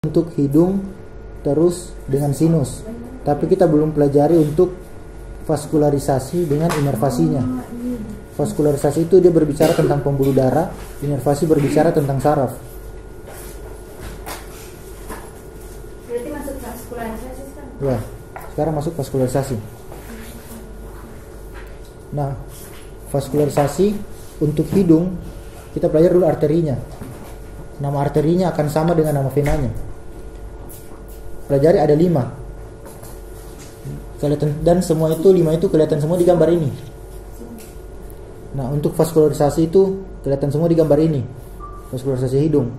untuk hidung terus dengan sinus. Tapi kita belum pelajari untuk vaskularisasi dengan inervasinya. Vaskularisasi itu dia berbicara tentang pembuluh darah, inervasi berbicara tentang saraf. Berarti masuk vaskularisasi kan? Ya, sekarang masuk vaskularisasi. Nah, vaskularisasi untuk hidung kita pelajari dulu arterinya. Nama arterinya akan sama dengan nama venanya. Pelajari ada 5. Kelihatan, dan semua itu 5 itu kelihatan semua di gambar ini. Nah, untuk vaskularisasi itu kelihatan semua di gambar ini. Vaskularisasi hidung.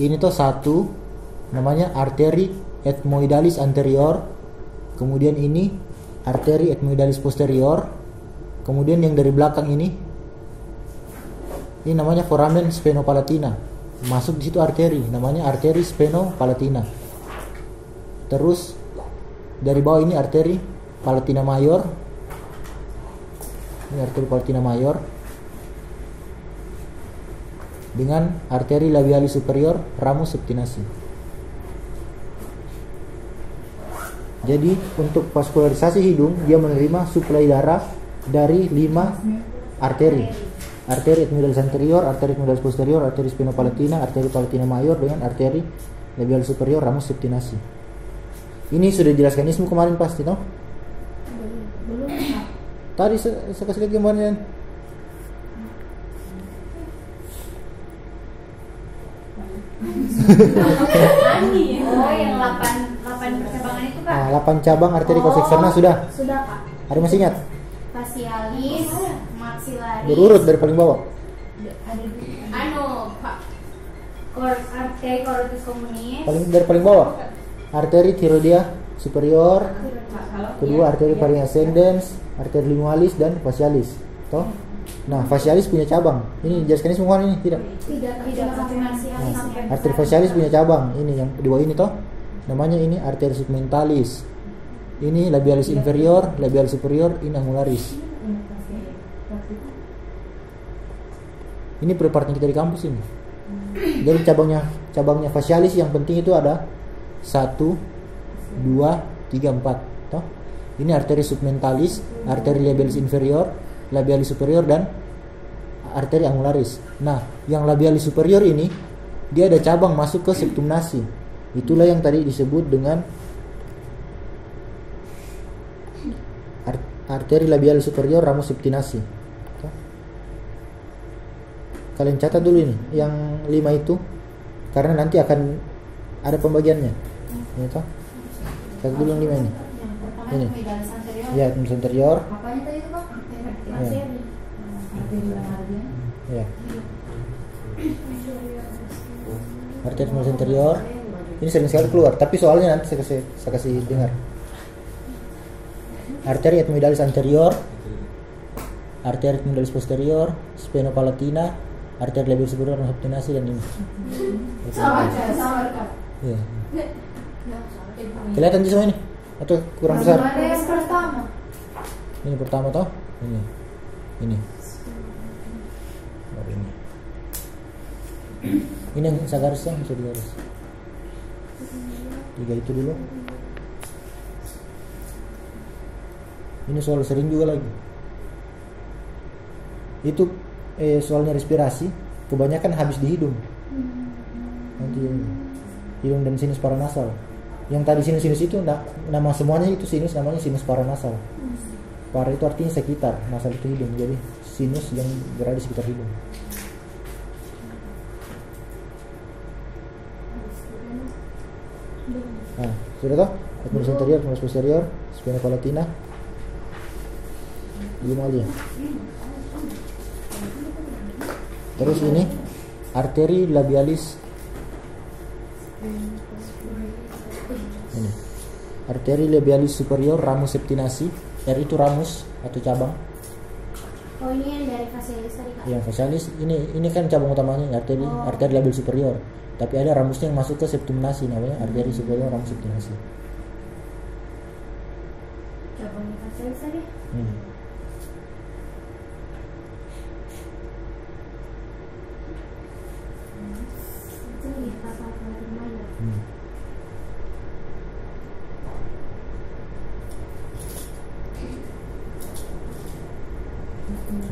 Ini tuh 1 namanya arteri ethmoidalis anterior. Kemudian ini arteri ethmoidalis posterior. Kemudian yang dari belakang ini namanya foramen sphenopalatina. Masuk di situ arteri, namanya arteri sphenopalatina. Terus dari bawah ini arteri palatina mayor. Ini arteri palatina mayor dengan arteri labialis superior ramus septinasi. Jadi untuk vaskularisasi hidung dia menerima suplai darah dari 5 arteri. Arteri ethmoidalis anterior, arteri ethmoidalis posterior, arteri sphenopalatina, arteri palatina mayor dengan arteri labialis superior ramus septinasi. Ini sudah dijelaskan Ismu kemarin pasti, toh? Belum. Tadi saya kasih lihat gambarnya. Oh, yang 8 percabangan itu, Kak? Nah, 8 cabang arteri causa externa sudah. Sudah, Kak. Ada masih ingat? Facialis, maxillaris. Berurut dari paling bawah. Pak. Arteri corotis communis. Dari paling bawah. Arteri thyroidea superior, kedua arteri pharynx ascendens, arteri lingualis dan facialis. Toh? Nah, facialis punya cabang. Ini jelaskan ini semua ini tidak. Tidak sampai facialis. Nah, arteri facialis punya cabang. Ini yang di bawah ini toh. Namanya ini arteri segmentalis. Ini labialis inferior, labialis superior, ini angularis. Ini prepartnya kita di kampus ini. Jadi cabangnya facialis yang penting itu ada 1, 2, 3, 4. Toh? Ini arteri submentalis, arteri labialis inferior, labialis superior dan arteri angularis. Nah, yang labialis superior ini dia ada cabang masuk ke septum nasi. Itulah yang tadi disebut dengan arteri labialis superior ramus septinasi. Toh? Kalian catat dulu ini yang 5 itu karena nanti akan ada pembagiannya. Ini toh. Catat dulu yang 5 ini. Ini. Ya, ethmoidalis anterior. Apanya tadi itu, Pak? Ya. Ya. Arteri ethmoidalis anterior. Ini sering sekali keluar, tapi soalnya nanti saya kasih dengar. Arteri ethmoidalis anterior, arteri ethmoidalis posterior, sphenopalatina, arteri labialis superior ramus septinasi dan ini. Sama, Kak. Iya. Kelihatan di semua ini? Atau kurang besar? Ada yang pertama. Ini pertama toh? Ini. Baru ini. Ini yang sagarisnya bisa digaris. 3 itu dulu. Ini soal sering juga lagi. Itu soalnya respirasi, kebanyakan habis di hidung. Nanti hidung dan sinus paranasal. Yang tadi sinus itu nama semuanya itu sinus, namanya sinus paranasal. Para itu artinya sekitar, nasal itu hidung. Jadi sinus yang berada di sekitar hidung. Nah, sudah toh? Ethmoidalis anterior, ethmoidalis posterior, sphenopalatina. Belum lagi ya? Terus ini arteri labialis. Ini. Arteri labialis superior ramus septinasi. R itu ramus atau cabang. Oh, ini yang dari facialis tadi, Kak. Yang facialis ini kan cabang utamanya arteri labialis superior. Tapi ada ramusnya yang masuk ke septum nasi, namanya arteri superior ramus septinasi. Cabangnya facialis tadi.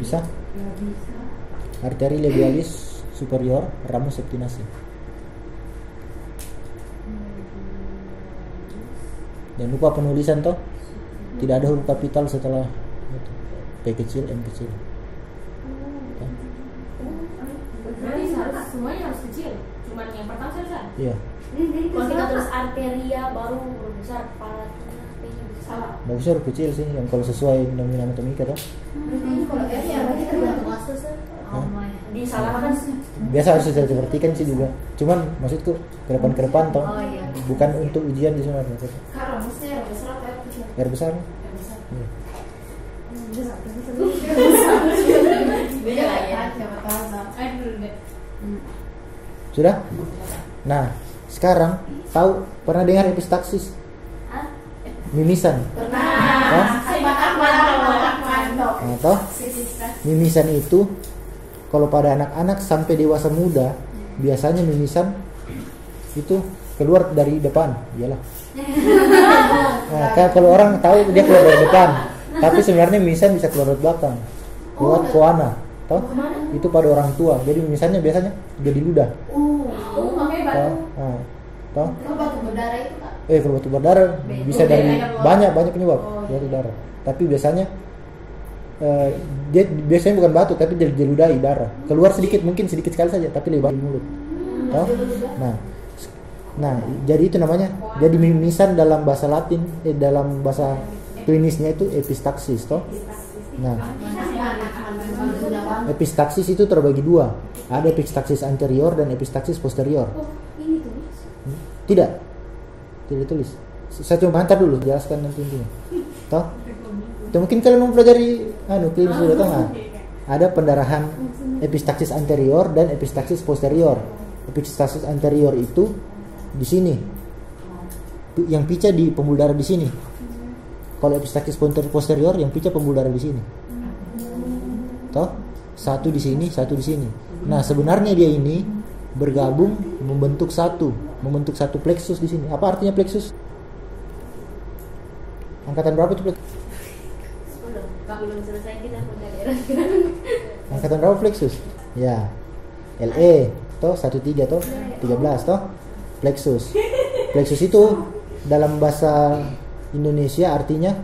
Bisa? Arteri labialis superior, ramus septinasi. Jangan lupa penulisan toh. Tidak ada huruf kapital setelah itu. P kecil, M kecil. Berarti semuanya harus kecil. Cuman yang pertama saja. Iya. Kalau kita tulis arteria baru huruf besar, kepala P-nya besar. Bagusnya huruf kecil sih, yang kalau sesuai undang-undang anatomika toh. Kalau F ya berarti tergantung kasus. Disalahkan sih. Biasa harus seperti kan sih juga. Cuman maksudku ke depan toh. Oh iya. Bukan untuk ujian di sana. Kalau maksudnya yang besar atau yang kecil? R besar. Iya. Beda lah ya. Siapa tahu. Ayo dulu deh. Sudah? Nah, sekarang tahu pernah dengar epistaksis? Hah? Mimisan. Pernah. Atau mimisan itu kalau pada anak-anak sampai dewasa muda biasanya mimisan itu keluar dari depan, iyalah. Nah, kan kalau orang tahu dia keluar dari depan, tapi sebenarnya mimisan bisa keluar dari belakang, lewat koana, toh? Itu pada orang tua. Jadi mimisannya biasanya jadi ludah, Makanya toh? batu. Nah, toh? Kalau batu berdarah itu Kak. Kalau batu berdarah bisa Beda, dari ada keluar. banyak penyebab batu darah. Tapi biasanya dia biasanya bukan batu tapi diludahi darah. Keluar sedikit, mungkin sedikit sekali saja tapi lebih banyak di mulut. Toh? Nah, jadi itu namanya. Jadi mimisan dalam bahasa Latin, dalam bahasa klinisnya itu epistaksis, toh? Nah, epistaksis itu terbagi dua. Ada epistaksis anterior dan epistaksis posterior. Ini tulis. Tidak tulis. Saya cuma hantar dulu, jelaskan nanti intinya. Toh? Itu mungkin kalian mau pelajari klinis dulu toh nggak? Ada pendarahan epistaksis anterior dan epistaksis posterior. Epistaksis anterior itu di sini. Yang pica di pembuluh darah di sini. Kalau epistaksis posterior yang pica pembuluh darah di sini. Toh? Satu di sini, satu di sini. Nah, sebenarnya dia ini bergabung membentuk satu plexus di sini. Apa artinya plexus? Angkatan berapa itu plexus? Belum selesai kita mau dari Angkatan berapa plexus? Ya. LE toh 13 toh 13 toh plexus. Plexus itu dalam bahasa Indonesia artinya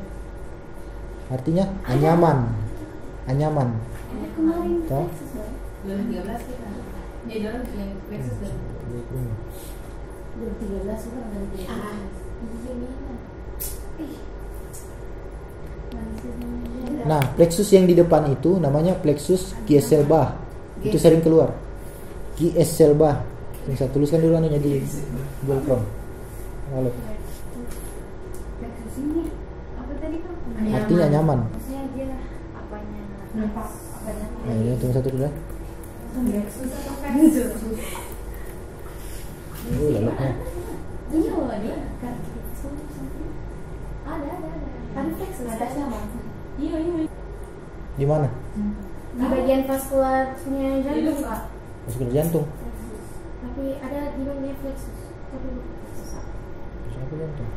anyaman. kemarin Toh? 2013 kita. Jadi orang yang Lexus dan 2013 itu kan dari Nah, plexus yang di depan itu namanya plexus Kieselbach. Itu sering keluar. Kieselbach. Bisa tuliskan dulu anunya di Google Chrome. Lalu Plexus ini apa tadi kan? artinya nyaman. Maksudnya dia apanya? Apanya? Nah, ini tunggu satu dulu ya. Plexus atau plexus? Laloknya. Iya loh dia kan. Ada. Ada plexus ada sama. Iya. Di mana? Di bagian vaskularnya jantung Kak. Masuk ke jantung. Tapi ada di bagian plexus. Tapi plexus apa? Masuk ke jantung.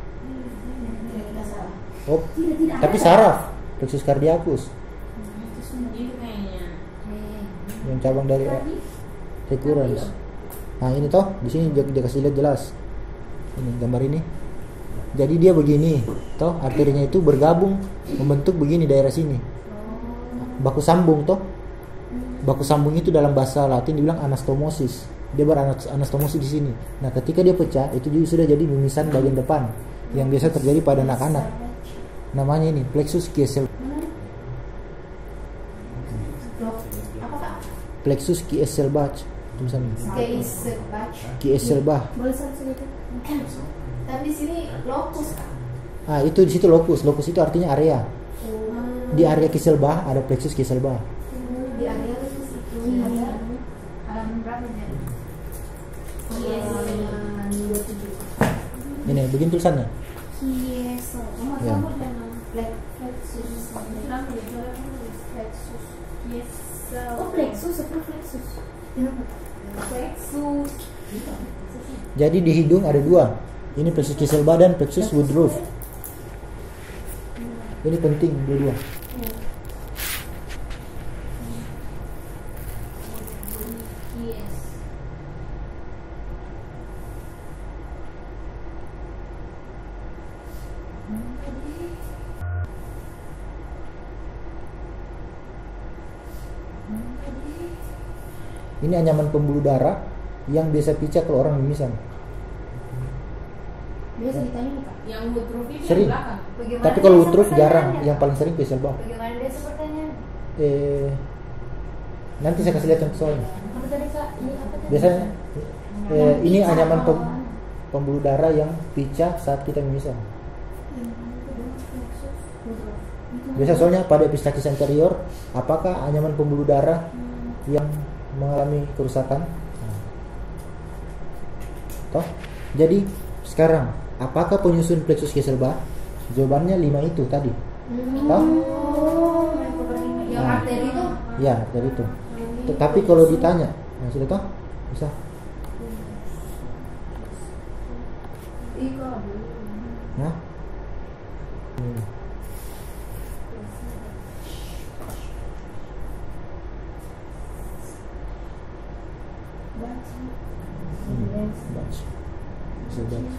tidak salah. Oh, Tidak tapi ada. saraf, plexus cardiacus Plexus ini kayaknya. yang cabang dari recurrens. Nah, ini toh, di sini dia kasih lihat jelas. Ini gambar ini. Jadi dia begini, toh arterinya itu bergabung membentuk begini daerah sini. Baku sambung toh. Baku sambung itu dalam bahasa Latin dibilang anastomosis. Dia beranastomosis di sini. Nah, ketika dia pecah, itu juga sudah jadi mimisan bagian depan yang biasa terjadi pada anak-anak. Namanya ini plexus Kieselbach. Apa Kak? Plexus Kieselbach tulisannya. Kieselbach. Boleh sedikit. Tapi di sini lokus Kak. Ah, itu di situ lokus. Lokus itu artinya area. Di area Kieselbach ada plexus Kieselbach. Di area lokus itu ada halaman berapa nya? Halaman 27. Ini begini tulisannya. Kiesel. Ya. Plexus. Oh, plexus apa plexus? Plexus. Jadi di hidung ada dua. Ini plexus Kieselbach dan plexus Woodruff. Ini penting dua-dua. Ini anyaman pembuluh darah yang biasa pecah kalau orang mimisan. Biasa ditanya nih Kak. Yang woodruff itu Sering. yang belakang. Bagaimana Tapi kalau biasa woodruff jarang, pertanyaannya? yang paling sering facial bump. Bagaimana biasa pertanyaan? Nanti saya kasih lihat contoh soalnya. Apa tadi Kak? Ini apa tadi? Biasanya ini Pecah anyaman kalau pembuluh darah yang pecah saat kita mimisan. Biasa soalnya pada epistaxis anterior, apakah anyaman pembuluh darah yang mengalami kerusakan? Toh? Jadi sekarang apakah penyusun plexus Kieselbach? Jawabannya 5 itu tadi. Toh? Oh, yang Nah. arteri itu Ya, dari itu. Tetapi kalau ditanya, nah, sudah toh? Bisa. Iko. Nah. Batch. Bisa batch.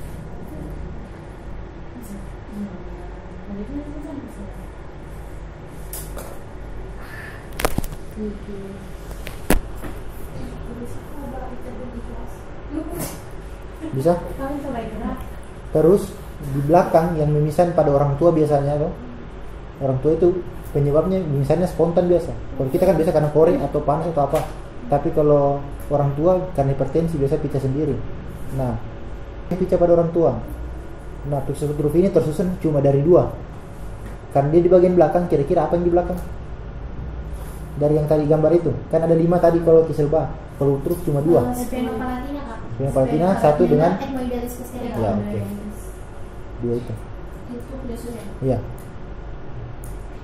Bisa. Kalian coba gerak. Terus di belakang yang mimisan pada orang tua biasanya loh. Orang tua itu penyebabnya mimisannya spontan biasa. Kalau kita kan biasa karena korek atau panas atau apa. Tapi kalau orang tua karena hipertensi biasa pecah sendiri. Nah, pecah pada orang tua. Nah, plexus woodruff ini tersusun cuma dari 2. Karena dia di bagian belakang, kira-kira apa yang di belakang? Dari yang tadi gambar itu, kan ada 5 tadi kalau Kieselbach. Kalau woodruff cuma 2. Sphenopalantina Kak. Sphenopalantina satu dengan Ethmoidalis posterior. Ya, oke. 2 itu. Itu biasanya. Iya.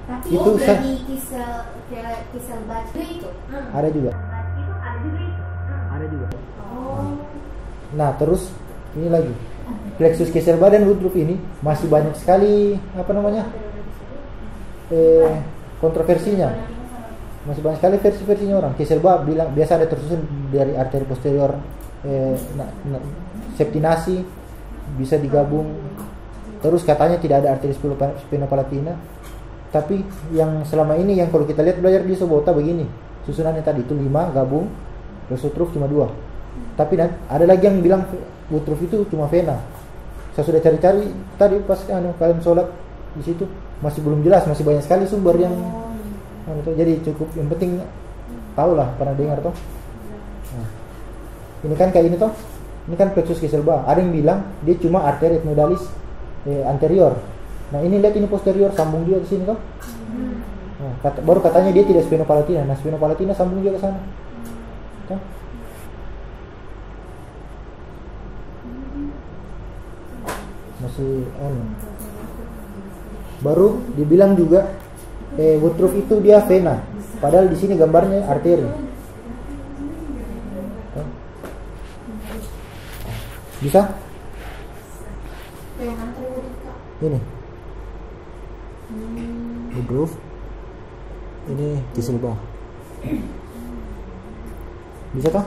Tapi Itu dari Kieselbach itu. Ada juga. Itu ada juga itu. Ada juga. Oh. Nah, terus ini lagi. Plexus Kieselbach dan woodruff ini masih banyak sekali apa namanya? Kontroversinya. Masih banyak sekali versi-versinya orang. Kieselbach bilang biasa ada tersusun dari arteri posterior septinasi bisa digabung. Terus katanya tidak ada arteri sphenopalantina. Tapi yang selama ini yang kalau kita lihat belajar di Sobota begini. Susunannya tadi itu 5 gabung, terus woodruff cuma 2. Tapi ada lagi yang bilang woodruff itu cuma vena. Saya sudah cari-cari tadi pas kalian sholat di situ masih belum jelas, masih banyak sekali sumber yang itu. Jadi cukup yang penting tahulah pernah dengar toh. Nah, ini kan kayak ini toh. Ini kan plexus Kieselbach. Ada yang bilang dia cuma arteri ethmoidalis anterior. Nah, ini lihat ini posterior sambung juga ke sini toh. Nah, baru katanya dia tidak sphenopalantina. Nah, sphenopalantina sambung juga ke sana. Toh? Masih baru dibilang juga woodruff itu dia vena, padahal di sini gambarnya arteri. Bisa? Yang arteri woodruff Kak. Ini woodruff, ini Kieselbach. Bisa kah?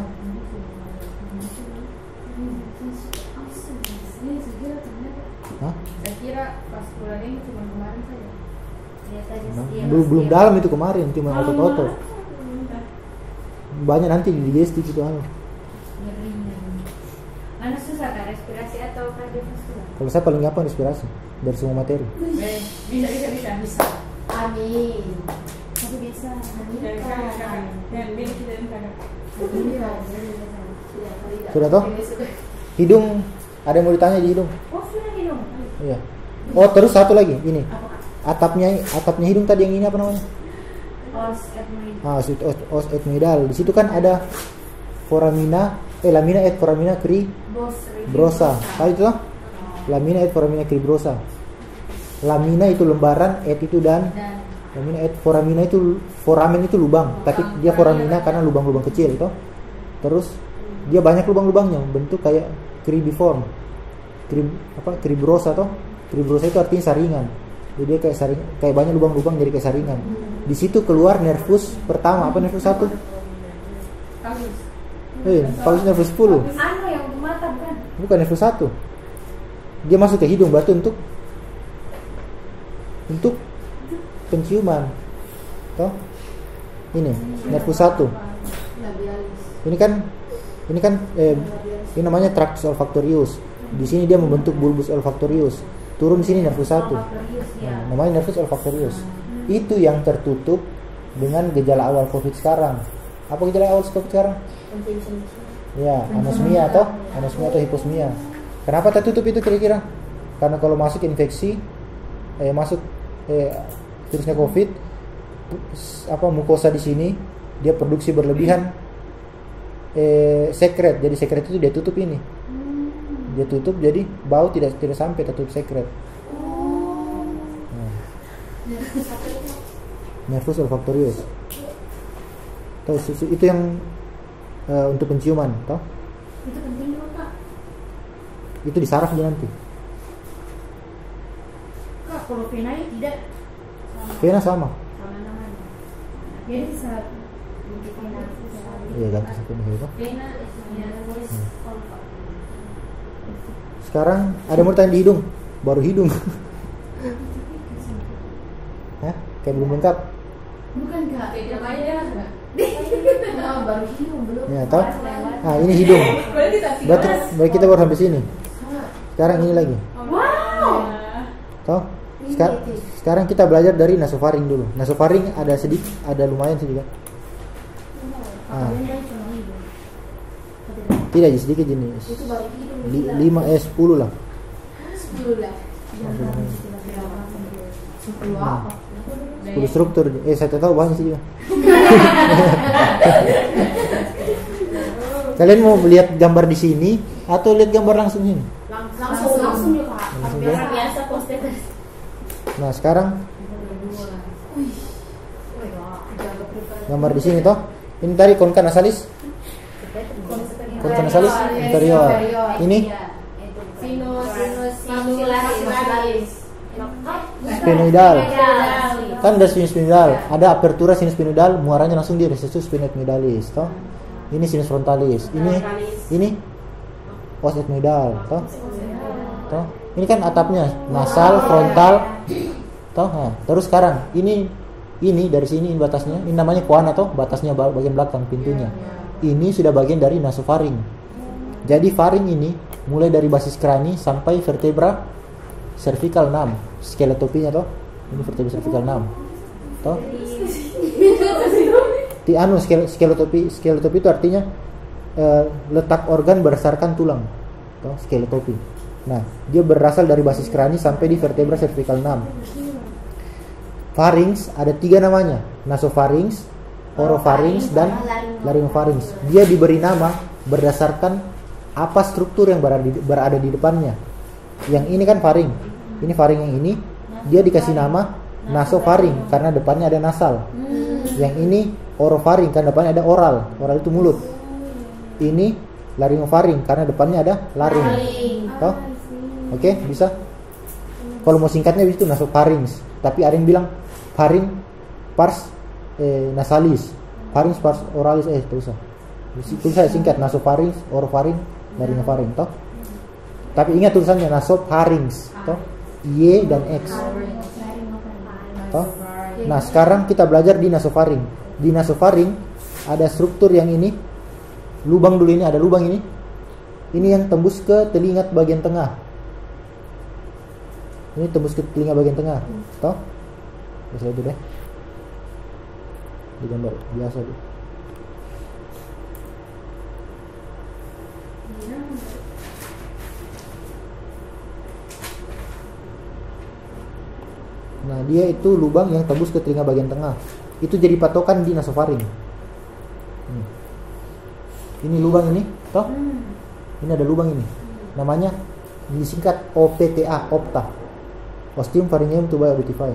Hah? Saya kira pas bulan ini cuma kemarin saja. Nah, belum dalam itu kemarin, cuma otot-otot. Banyak nanti di digestif itu anu. Mana susah kan respirasi atau kardiovaskular? Kalau saya paling gampang respirasi dari semua materi. Bisa. Amin. Tapi bisa. Amin. Dan ini kita Sudah toh? Hidung, ada yang mau ditanya di hidung? Oh sudah hidung. Iya. Oh, terus satu lagi, ini. Atapnya hidung tadi yang ini apa namanya? Os ethmoidal. Di situ kan ada lamina et foramina cribrosa. Tahu itu toh? Lamina et foramina cribrosa. Lamina itu lembaran, et itu dan lamina et foramina itu foramen itu lubang, tapi dia foramina karena lubang-lubang kecil itu. Terus dia banyak lubang-lubangnya, bentuk kayak cribiform. Cribrosa toh. Cribrosa itu artinya saringan. Jadi dia kayak banyak lubang-lubang jadi kayak saringan. Di situ keluar nervus pertama, apa nervus 1? Paus nervus 10. Anu yang mata bukan? Bukan nervus 1. Dia masuk ke hidung berarti untuk penciuman. Toh? Ini nervus 1. Labialis. Ini kan ini namanya tractus olfactorius. Di sini dia membentuk bulbus olfactorius. Turun di sini nervus 1. Namanya nervus olfactorius. Itu yang tertutup dengan gejala awal COVID sekarang. Apa gejala awal COVID sekarang? Ya, anosmia atau hiposmia. Kenapa tertutup itu kira-kira? Karena kalau masuk infeksi, virusnya COVID, mukosa di sini dia produksi berlebihan sekret. Jadi sekret itu dia tutup ini. Dia tutup, jadi bau tidak sampai, tertutup sekret. Nervus olfactorius. Tahu itu yang untuk penciuman, tahu? Itu penting loh, Kak. Itu di saraf dia nanti. Kak, kalau vena tidak Vena sama. sama namanya. Jadi bisa ganti vena. Iya, ganti satu itu. Vena nervus Sekarang ada mau tanya di hidung, baru hidung. Hah? Kayak belum lengkap. Bukan, Kak. Beda aja. Baru hidung belum. Ya, tahu? Nah, ini hidung. Berarti kita baru sampai sini. Sekarang ini lagi. Wow. Tahu? Sekarang kita belajar dari nasofaring dulu. Nasofaring ada sedikit, ada lumayan sih juga. Tidak, sedikit jenis. Itu baru hidung. 10 lah. 10 lah. 10 apa? 10 struktur. Saya tahu banyak sih juga. Kalian mau lihat gambar di sini atau lihat gambar langsung ini? Langsung ya, Kak. Biasa poster. Nah, sekarang gambar di sini toh. Ini tadi concha nasalis. Concha nasalis inferior. Ini Sinus sphenoidal. Kan ada sinus sphenoidal, ada apertura sinus sphenoidal, muaranya langsung di recessus sphenoidalis, toh. Ini sinus frontalis. Ini os ethmoidal, toh. Toh. Ini kan atapnya nasal, frontal, toh. Nah, terus sekarang ini dari sini ini batasnya, ini namanya coana toh, batasnya bagian belakang pintunya. Ini sudah bagian dari nasofaring. Jadi faring ini mulai dari basis krani sampai vertebra cervical 6, skeletopinya toh. Ini vertebra cervical 6. Toh? Skeletopi itu artinya letak organ berdasarkan tulang. Toh, skeletopi. Nah, dia berasal dari basis krani sampai di vertebra cervical 6. Pharynx ada 3 namanya, nasopharynx, oropharynx dan laryngopharynx. Dia diberi nama berdasarkan apa struktur yang berada di depannya. Yang ini kan pharynx. Ini pharynx yang ini dia dikasih nama nasopharynx karena depannya ada nasal. Yang ini oropharynx karena depannya ada oral. Oral itu mulut. Ini laryngopharynx karena depannya ada laring. Toh? Oke, bisa. Kalau mau singkatnya itu nasopharynx. Tapi ada yang bilang pharynx pars nasalis, pharynx pars oralis, terus saya singkat nasopharynx, oropharynx, laryngopharynx, toh. Tapi ingat tulisannya nasopharynx, toh. Y dan X. Toh. Nah, sekarang kita belajar di nasofaring. Di nasofaring ada struktur yang ini. Lubang dulu, ini ada lubang ini. Ini yang tembus ke telinga bagian tengah. Ini tembus ke telinga bagian tengah. Toh? Bisa itu deh. Di gambar biasa tuh. Nah, dia itu lubang yang tembus ke telinga bagian tengah. Itu jadi patokan di nasofaring. Ini lubang ini, toh? Ini ada lubang ini. Namanya disingkat OPTA, opta. Ostium pharyngeum tuba auditiva.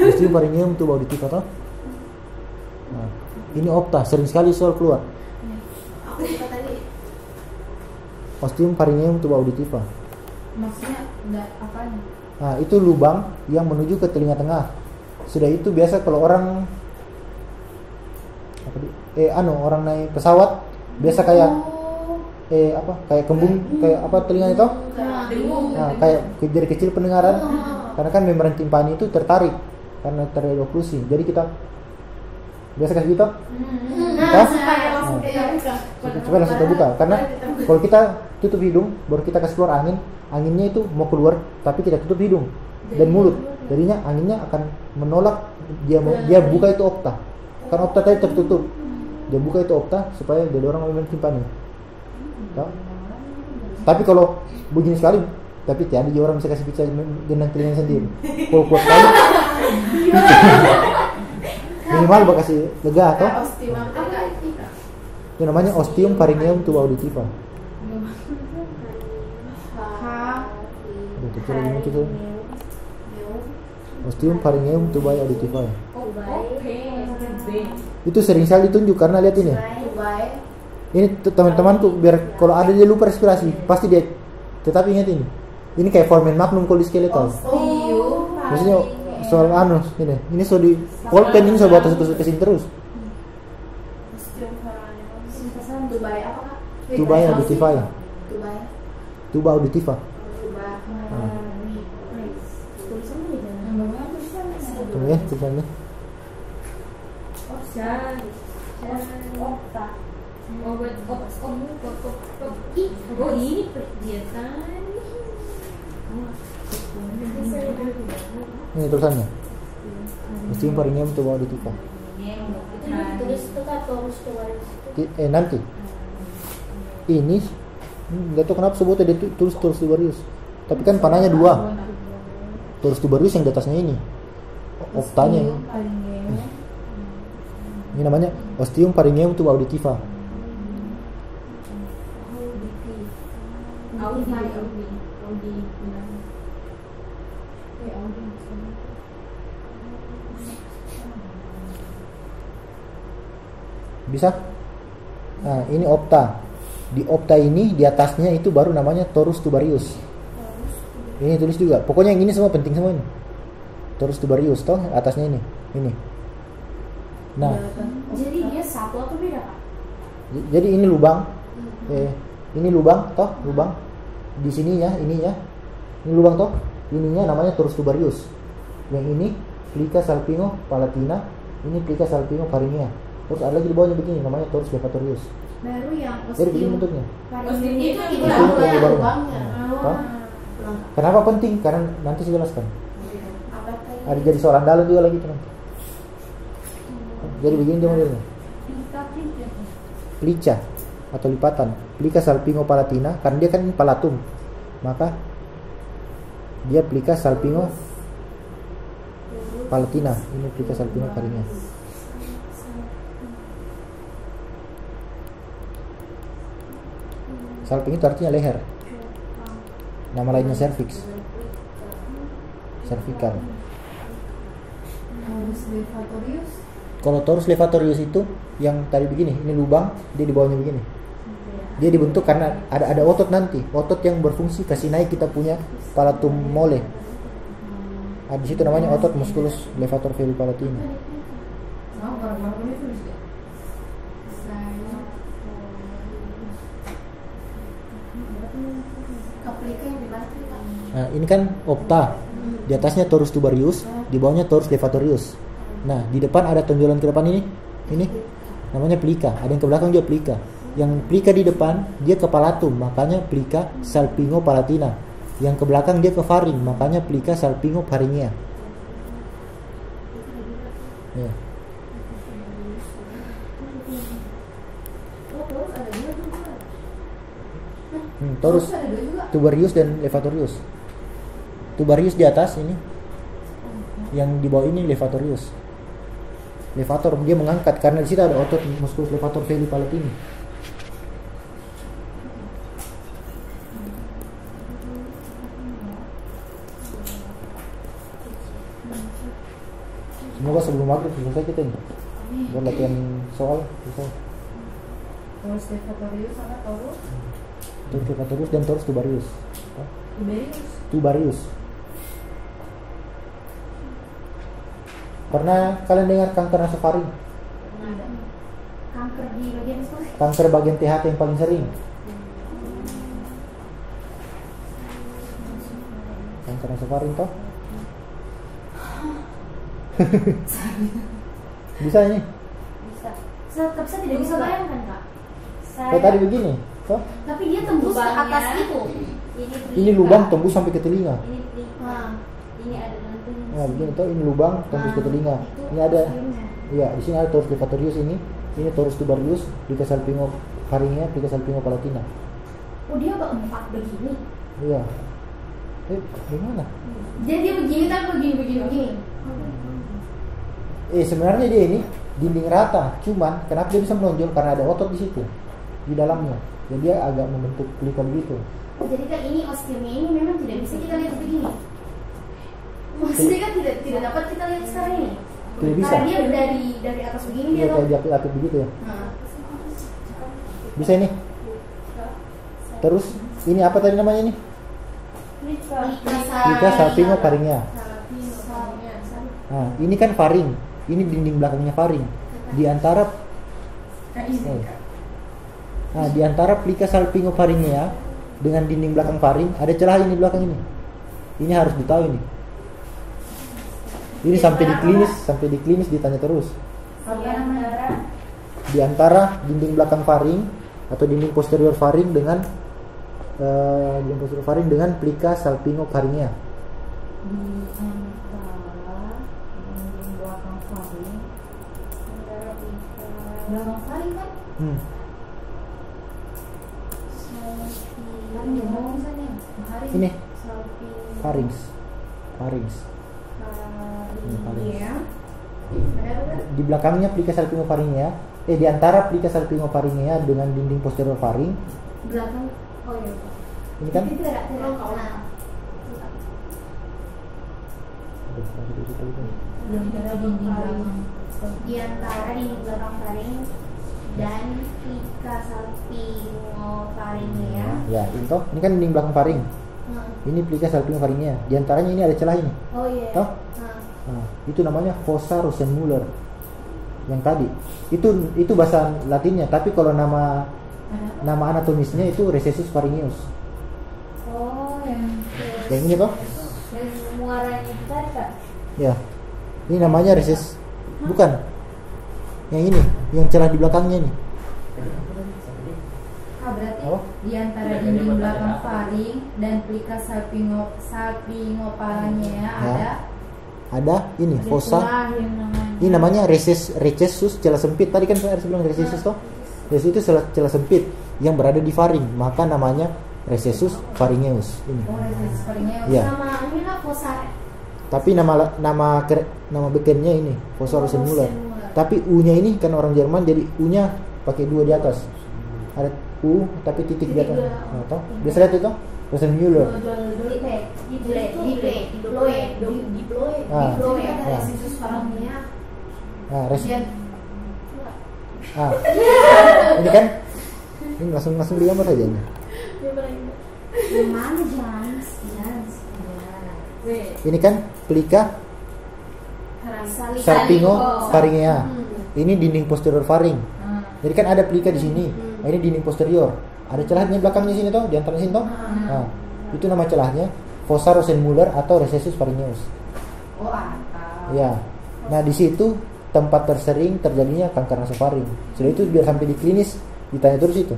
Ostium pharyngeum tuba auditiva, toh? Nah, ini opta, sering sekali soal keluar. Ostium pharyngeum tuba auditiva. Maksudnya enggak apanya? Nah, itu lubang yang menuju ke telinga tengah. Sudah itu biasa kalau orang orang naik pesawat biasa kayak kayak kembung, kayak apa telinganya itu? Nah, kayak jadi kecil pendengaran. Karena kan membran timpani itu tertarik karena teroklusi. Jadi kita Biasa kasih gitu? Nah, supaya langsung Iya. Supaya langsung terbuka. Karena kalau kita tutup hidung, baru kita kasih keluar angin, anginnya itu mau keluar, tapi kita tutup hidung dan mulut. Jadinya anginnya akan menolak dia buka itu okta. Kan okta tadi tertutup. Dia buka itu okta supaya jadi orang yang timpani. Tahu? Tapi kalau begini sekali, tapi tiada dia orang bisa kasih pizza dengan telinga sendiri. Kalau kuat kali, minimal bakal kasih lega atau itu namanya ostium pharyngeum tuba auditiva. Itu lagi muncul tuh. Ostium pharyngeum tuba auditiva. Itu sering sekali ditunjuk karena lihat ini. Ini teman-temanku biar kalau ada dia lupa respirasi, pasti dia tetap ingat ini. Ini kayak foramen magnum kalau di skeletal. Maksudnya soal anus ini so di polpen ini so buat satu kesini terus. Tuba auditiva ya. Tuba auditiva. Tunggu ya tulisannya. Oh ini perhiasan. Ini tulisannya. Ostium pharyngeum tuba auditiva. Tulis itu kan terus tulis. Nanti ini nggak tahu kenapa sebutnya dia tulis torus tubarius, tapi kan panahnya dua. Torus tubarius yang di atasnya ini oktanya. Ini namanya ostium pharyngeum tuba auditiva. Bisa? Nah, ini opta. Di opta ini di atasnya itu baru namanya torus tubarius. Ini tulis juga. Pokoknya yang ini semua penting semua ini. Torus tubarius toh atasnya ini. Ini. Nah, Jadi dia satu atau beda, Pak? jadi ini lubang. Ini lubang toh, lubang. Di sininya, ininya. Ini lubang toh. Ininya namanya torus tubarius. Yang ini plica salpingo palatina, ini plica salpingo pharynea. Terus ada lagi di bawahnya begini namanya torus levatorius. Baru yang Jadi begini bentuknya. itu yang baru. lubangnya. Toh? Kenapa penting? Karena nanti saya jelaskan. Ada jadi soal andalan juga lagi teman. Jadi begini dia modelnya. Plica atau lipatan. Plica salpingo palatina karena dia kan palatum. Maka dia plica salpingo palatina. Ini plica salpingo pharynea. Salping itu artinya leher. Nama lainnya cervix. Cervical. Kalau torus levatorius itu yang tadi begini, ini lubang, dia di bawahnya begini. Dia dibentuk karena ada otot nanti, otot yang berfungsi kasih naik kita punya palatum mole. Di situ namanya otot musculus levator veli palatina. Nah, ini kan opta. Di atasnya torus tubarius, di bawahnya torus levatorius. Nah, di depan ada tonjolan ke depan ini. Ini namanya plica. Ada yang ke belakang juga plica. Yang plica di depan dia ke palatum, makanya plica salpingo palatina. Yang ke belakang dia ke faring, makanya plica salpingo pharynea. Ya. Torus tubarius dan levatorius. Tubarius di atas ini, yang di bawah ini levatorius. Levator dia mengangkat karena di situ ada otot musculus levator veli palatina. Semoga sebelum maghrib selesai kita ini. Buat latihan soal selesai. Torus levatorius sama torus Levatorius dan torus tubarius. Tubarius. Pernah kalian dengar kanker nasofaring? Kanker di bagian mana? Kanker bagian THT yang paling sering. Kanker nasofaring toh? Bisa ini. Tapi saya tidak bisa bayangkan kak. Kayak tadi begini, toh? Tapi dia tembus ke atas itu. Ini lubang tembus sampai ke telinga. Ini telinga. Ini ada nanti. Nah, begini toh, ini lubang tembus ke telinga. Ini ada, iya, di sini ada torus levatorius ini torus tubarius, plica salpingofaringea, plica salpingopalatina. Oh dia empat begini. Iya. Gimana? Jadi dia begini tapi begini. Sebenarnya dia ini dinding rata, cuman kenapa dia bisa menonjol karena ada otot di situ, di dalamnya. Jadi dia agak membentuk plica begitu. Jadi kan ini osteumnya ini memang tidak bisa kita lihat begini. Maksudnya kan tidak dapat kita lihat sekarang ini. Tidak bisa. Karena dia dari atas begini Iya, dia kayak diapit-apit begitu ya. Nah. Bisa ini. Terus ini apa tadi namanya ini? Plica salpingofaringea. Nah, ini kan faring. Ini dinding belakangnya faring. Di antara di antara plica salpingofaringea dengan dinding belakang faring ada celah ini belakang ini. Ini harus ditahu ini. Ini sampai di klinis ditanya terus. Di antara dinding belakang faring atau dinding posterior faring dengan plica salpingofaringea. Di antara dinding belakang faring, belakang faring kan? Ini pharynx. Di belakangnya plica salpingofaringea, di antara plica salpingofaringea dengan dinding posterior faring. Belakang. Oh iya. Ini kan? Tidak. Di antara dinding belakang faring dan plica salpingofaringea. Ya, ini kan dinding belakang faring. Ini plica salpingofaringea. Di antaranya ini ada celah ini. Oh iya. Toh? Nah, itu namanya fossa Rosenmuller. Yang tadi. Itu bahasa Latinnya, tapi kalau nama anatomisnya itu recessus pharyngeus. Oh, yang ini toh? Yang muaranya itu tadi Kak? Ya. Ini namanya recessus. Bukan. Yang ini, yang celah di belakangnya ini. Berarti Oh? di antara dinding belakang faring dan plica salpingofaringea ada ini fossa. Ini namanya recessus celah sempit. Tadi kan saya bilang recessus toh? Recessus itu celah sempit yang berada di faring, maka namanya recessus pharyngeus. Ini. Oh, recessus pharyngeus. Ya. Nama ini lah fossa. Tapi nama bekennya ini fossa Rosenmuller. Tapi U-nya ini kan orang Jerman, jadi U-nya pakai 2 di atas. Ada U tapi titik di atas. Nah, toh? Bisa lihat itu? Rosenmuller. Ini kan? Ini langsung digambar saja ini. Mana Jans? Ini kan plica salpingofaringea. Ini dinding posterior faring. Jadi kan ada plica di sini. Nah, ini dinding posterior. Ada celahnya belakangnya sini toh, di antara sini toh. Nah, itu nama celahnya fossa Rosenmuller atau recessus pharyngeus. Oh, Ya. Nah, di situ tempat tersering terjadinya kanker nasofaring. Sudah itu biar sampai di klinis ditanya terus itu.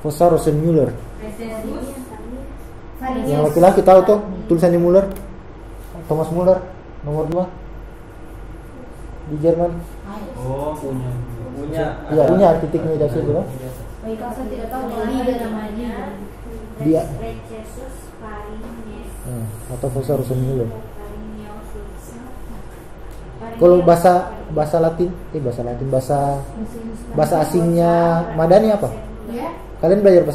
Fossa Rosenmuller. Yang laki-laki tahu tuh tulisannya Muller. Thomas Muller nomor 2 di Jerman. Oh, punya. Iya, punya titiknya di situ loh. Baik, saya tidak tahu Dia namanya Dia. recessus pharyngeus. Atau fossa Rosenmuller. Kalau bahasa Latin, bahasa asingnya Madani apa? Ya, Kalian belajar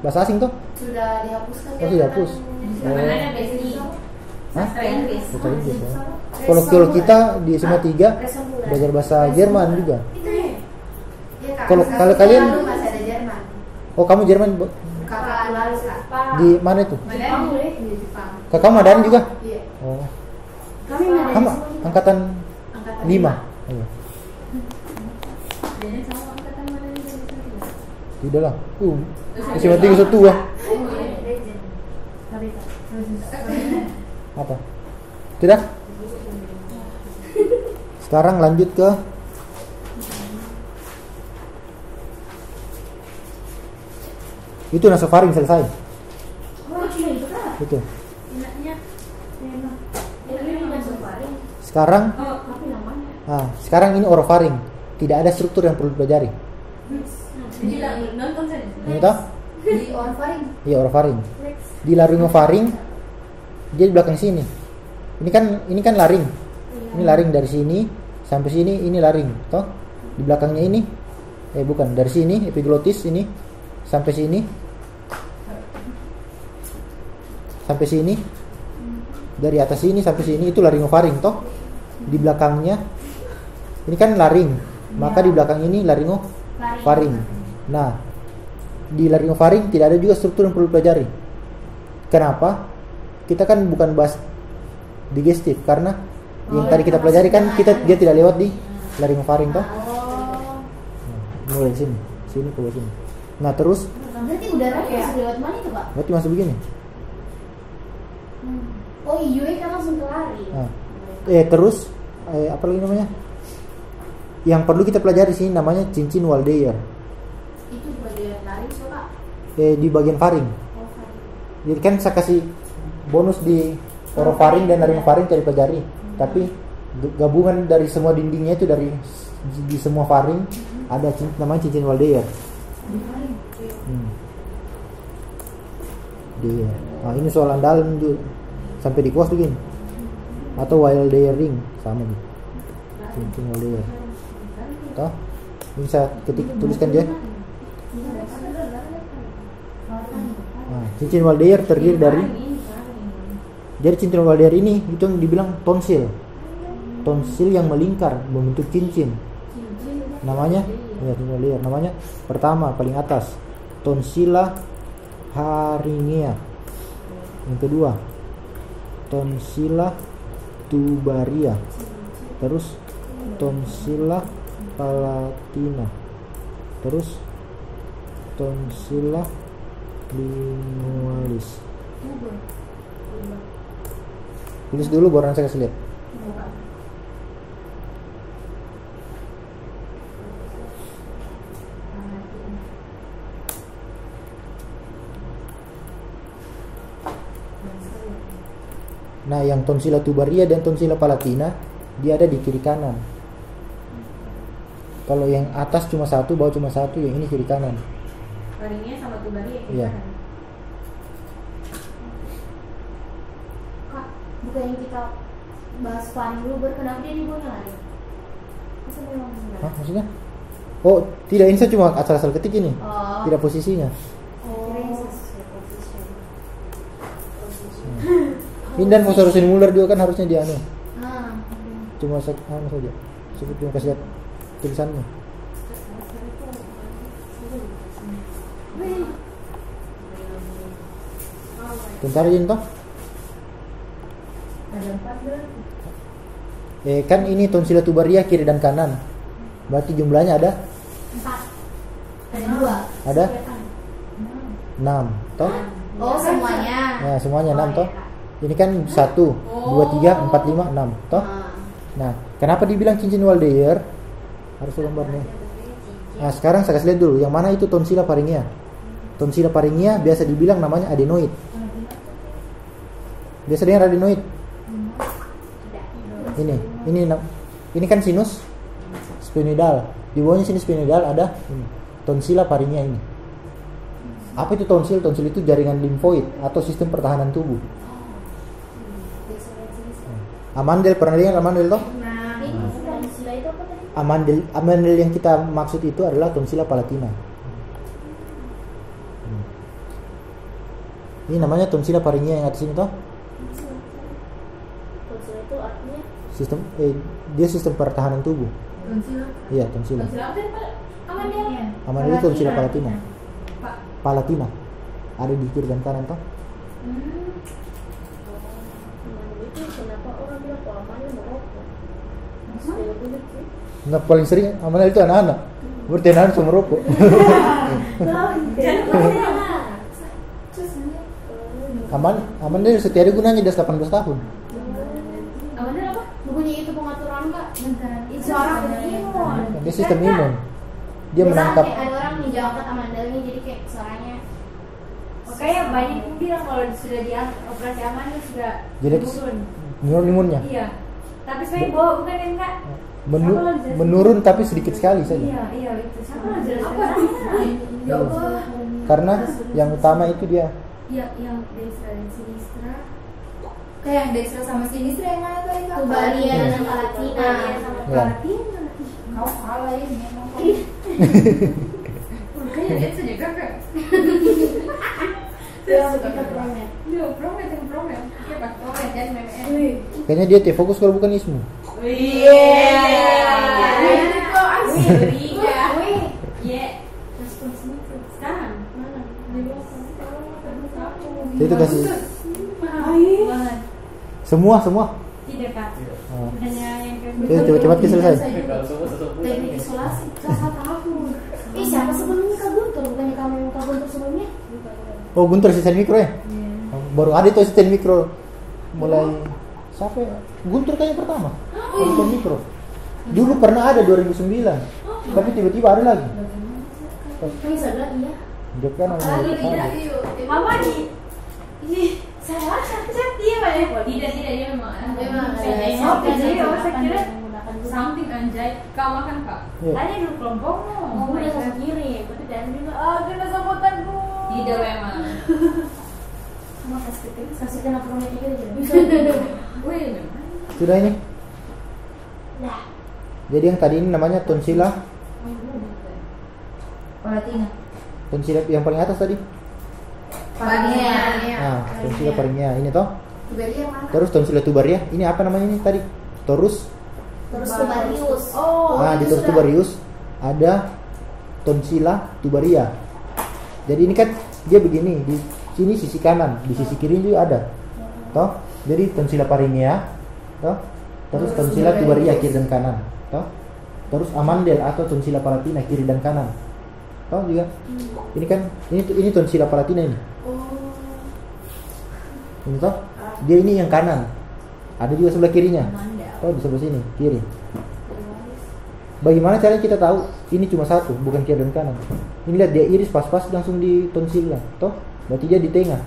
bahasa asing tuh? sudah dihapuskan. Oh, sudah hapus. Mana ada basic Hah? sastra Inggris. Bahasa Inggris ya. Kalau kita di SMA 3 belajar bahasa Jerman juga. Itu ya. Ya, Kak. Kalau Sekarang kalian- lalu masih ada Jerman. Oh, kamu Jerman Kakak lalu Kak. di mana itu? Madani di Jepang. Kakak Madani juga? Iya. Oh, Kami Madani kamu semua. angkatan Angkatan 5. Iya. Jadi sama angkatan Madani dan Jepang. Udah lah. SMA 3 so tua. Apa? Tidak? Sekarang lanjut ke Itu nasofaring selesai. Oh, cuma itu kan? Itu. Enaknya enak. Ini nasofaring. Sekarang Tapi namanya. sekarang ini orofaring. Tidak ada struktur yang perlu dipelajari. Gila, nonton saja. Ini toh? Di orofaring. Iya, orofaring. Next. Di laryngofaring dia di belakang sini. Ini kan laring. Ini laring dari sini sampai sini, ini laring, toh? Di belakangnya ini bukan, dari sini epiglotis ini sampai sini. Sampai sini. Dari atas sini sampai sini itu laryngofaring, toh? Di belakangnya ini kan laring. Maka di belakang ini laryngofaring. Nah, di laryngofaring tidak ada juga struktur yang perlu pelajari. Kenapa? Kita kan bukan bahas digestif karena yang tadi kita pelajari kan dia tidak lewat di laryngofaring toh. Mulai sini ke bawah sini. Nah, terus Berarti udara masuk lewat mana itu, Pak? berarti masuk begini. Oh, iya kan langsung ke lari. Nah, terus apa lagi namanya? Yang perlu kita pelajari sini namanya cincin Waldeyer. Itu bagian lari, Pak. Di bagian faring. Oh, faring. Jadi kan saya kasih bonus di orofaring dan laryngofaring cari pelajari. Tapi gabungan dari semua dindingnya itu dari di semua faring ada namanya cincin Waldeyer. Dia. Nah, ini soal andalan juga. Sampai di kuas begini. Atau Waldeyer ring sama nih. Cincin Waldeyer. Toh? Ini saya tuliskan dia. Nah, cincin Waldeyer terdiri dari. Jadi cincin Waldeyer ini itu yang dibilang tonsil. Tonsil yang melingkar membentuk cincin. Namanya cincin Waldeyer. Namanya pertama paling atas tonsilla pharyngea. Yang kedua tonsilla tubaria. Terus tonsilla palatina. Terus tonsilla lingualis. Tulis dulu baru nanti saya kasih lihat. Nah, yang tonsilla tubaria dan tonsilla palatina dia ada di kiri kanan. Kalau yang atas cuma satu, bawah cuma satu, yang ini kiri kanan. Faringnya sama tubaria kiri Iya. kanan. Kak, bukan yang kita bahas faring dulu, baru kenapa dia dibuang lari? Masa memang benar? Hah, maksudnya? Oh, tidak, ini saya cuma asal-asal ketik ini. Oh. Tidak posisinya. Oh. Ini dan Fosaurus Muller juga kan harusnya dia anu. Ah. Cuma saja. Cukup cuma kasih lihat tulisannya. Bentar aja toh. Ada 4 berarti. Kan ini tonsilla tubaria kiri dan kanan. Berarti jumlahnya ada 4. Ada 2. Ada 6 toh? Oh, semuanya. Ya, semuanya 6 toh. iya. Ini kan 1, 2, 3, 4, 5, 6 toh? Ah. Nah, kenapa dibilang cincin Waldeyer? Harus gambarnya. Nah, sekarang saya kasih lihat dulu yang mana itu tonsilla pharyngea. Tonsilla pharyngea biasa dibilang namanya adenoid. Biasa dengan adenoid. Ini kan sinus sphenoidal. Di bawahnya sinus sphenoidal ada ini. Tonsilla pharyngea ini. Apa itu tonsil? Tonsil itu jaringan limfoid atau sistem pertahanan tubuh. Amandel, pernah dengar amandel toh? Nah, ini tonsilla itu apa tadi? Amandel yang kita maksud itu adalah tonsilla palatina. Ini namanya tonsilla pharyngea yang atas ini toh? Tonsilla itu artinya Sistem dia sistem pertahanan tubuh. Tonsilla. Iya, tonsilla. Tonsilla apa tadi, Pak? Amandel. Amandel itu tonsilla palatina. Pak. Palatina. Ada di kiri dan kanan toh? itu kenapa orang bilang kalau amandel merokok? Nah, paling sering amandel itu anak-anak. Berarti anak-anak semua merokok. Amandel setiap hari gunanya dia 18 tahun. Amandel apa? Bukannya itu pengaturan, Kak? Itu seorang imun. Dia sistem imun. Dia Biasa menangkap. kayak ada orang nih angkat amandelnya jadi kayak suaranya Kayak banyak yang bilang kalau sudah di operasi aman itu sudah Jadi turun. menurun imunnya. Iya. Tapi sebenarnya bawa bukan yang enggak. Menurun tapi sedikit sekali saja. Iya itu. Siapa yang jelaskan? Ya Allah. Karena yang utama itu dia Ya, yang Destra dan Sinistra. Kayak yang Destra sama Sinistra yang mana tadi Kak? Tubaria dan Palatina. Sama Ya. Palatina. Kau salah ya memang. Makanya dia saja kakak. Yang kita promet. Dia promet. Oke, Pak. Promet dan memes. kayaknya dia fokus kalau bukan Ismu. Iya. Sekarang mana? Itu kasih Banget. semua. Tidak Kak. Oh. Hanya yang Cepat selesai. Teknik isolasi selama tahun. Siapa sebelumnya Kak Guntur? Bukannya kamu yang Kak Guntur sebelumnya? Oh, Guntur asisten mikro ya? Oh, baru ada itu asisten mikro. Mulai siapa ya? Guntur kayaknya pertama. Asisten mikro. Dulu pernah ada 2009. Tapi tiba-tiba ada lagi. Kami sadar iya. Dia kan Mama ini saya dia banyak. Tidak dia memang. Jadi saya kira something anjay. Kau makan Kak? Iya. Tanya dulu kelompokmu. Mau udah sama kiri, tapi dan juga kena sabotanku. Tidak memang. sama kasih kena promet juga Bisa. Wih memang. sudah ini. Nah, Jadi yang tadi ini namanya tonsila. Palatina. Tonsila yang paling atas tadi. Nah, tonsila paringea ini toh. Tubaria mana? Terus tonsila tubaria. Ini apa namanya ini tadi? Torus. Terus tubarius. Nah, di torus tubarius ada tonsila tubaria. Jadi ini kan dia begini, di sini sisi kanan, di sisi kiri juga ada. Toh? Jadi tonsila paringea, toh? Terus tonsila tubaria kiri dan kanan, toh? Terus amandel atau tonsila palatina kiri dan kanan. Toh juga. Ini kan ini tonsila palatina ini. Ini toh? Dia ini yang kanan. Ada juga sebelah kirinya. Oh, di sebelah sini, kiri. Bagaimana caranya kita tahu ini cuma satu, bukan kiri dan kanan? Ini lihat dia iris pas-pas langsung di tonsila, toh? Berarti dia di tengah.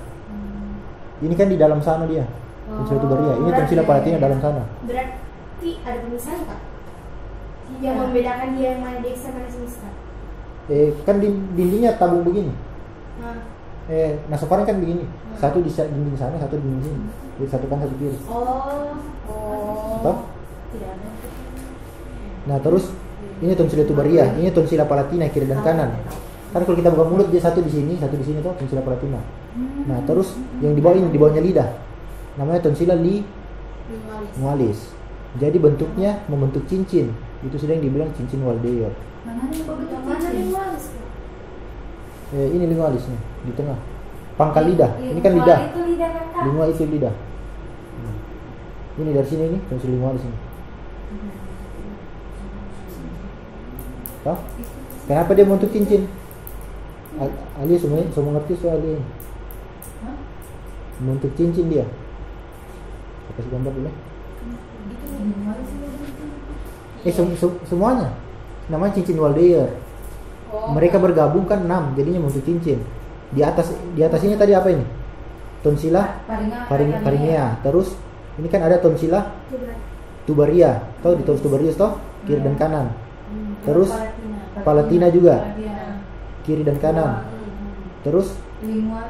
Ini kan di dalam sana dia. Tonsila tubaria. Ini tonsila palatina dalam sana. Berarti ada pemisahan Kak? Yang membedakan dia yang mana Destra mana Sinistra. Kan dindingnya tabung begini. Nah, Nasofaring kan begini. Satu di dinding sana, satu di dinding sini. Jadi satu kan satu kiri. Toh? Tidak ada. Nah, terus ini tonsila tubaria, ini tonsila palatina kiri dan kanan. Kan kalau kita buka mulut dia satu di sini toh tonsila palatina. Nah, terus yang di bawah ini di bawahnya lidah. Namanya tonsila lingualis. Jadi bentuknya membentuk cincin. Itu sudah yang dibilang cincin Waldeyer. Mana nih bentuk Mana lingualis? Ini lingualis nih di tengah. Pangkal lidah. Ini kan lidah. Itu lidah Kakak. Lingua itu lidah. Ini dari sini ini tonsila lingualis ini. Toh? Kenapa dia membentuk cincin? Ali semua ngerti soal ini. Membentuk cincin dia. Saya kasih gambar dulu. Semuanya. Namanya cincin Waldeyer. Mereka bergabung kan 6, jadinya membentuk cincin. Di atas ini tadi apa ini? Tonsila paringea. Terus ini kan ada tonsila tubaria. Tahu di torus tubarius toh? Kiri dan kanan. Terus palatina juga. Kiri dan kanan. Terus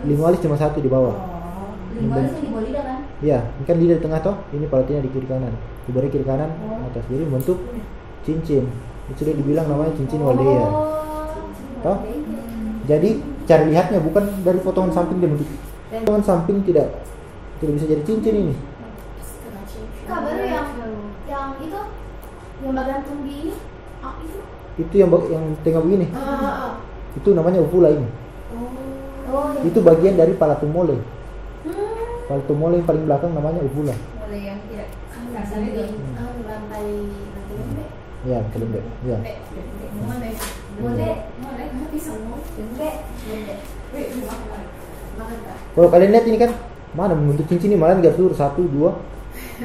lingualis cuma satu di bawah. Lingualis yang di bawah lidah kan? Iya, ini kan lidah di tengah toh. Ini palatina di kiri kanan. Tubaria kiri kanan atas. Jadi membentuk cincin. Itu sudah dibilang namanya cincin Waldeyer. Toh? Jadi cara lihatnya bukan dari potongan samping dia bentuk. Potongan samping tidak bisa jadi cincin ini. Kak baru yang itu yang bergantung di ini. Itu yang tengah begini. Itu namanya uvula ini. Itu bagian dari palatumole. Palatumole yang paling belakang namanya uvula. Mulai yang tidak kasar itu. Lantai lembek. Ya, lembek. Ya. Boleh mati semua. Kalau kalian lihat ini kan mana membentuk cincin ini malah nggak seluruh 1, 2,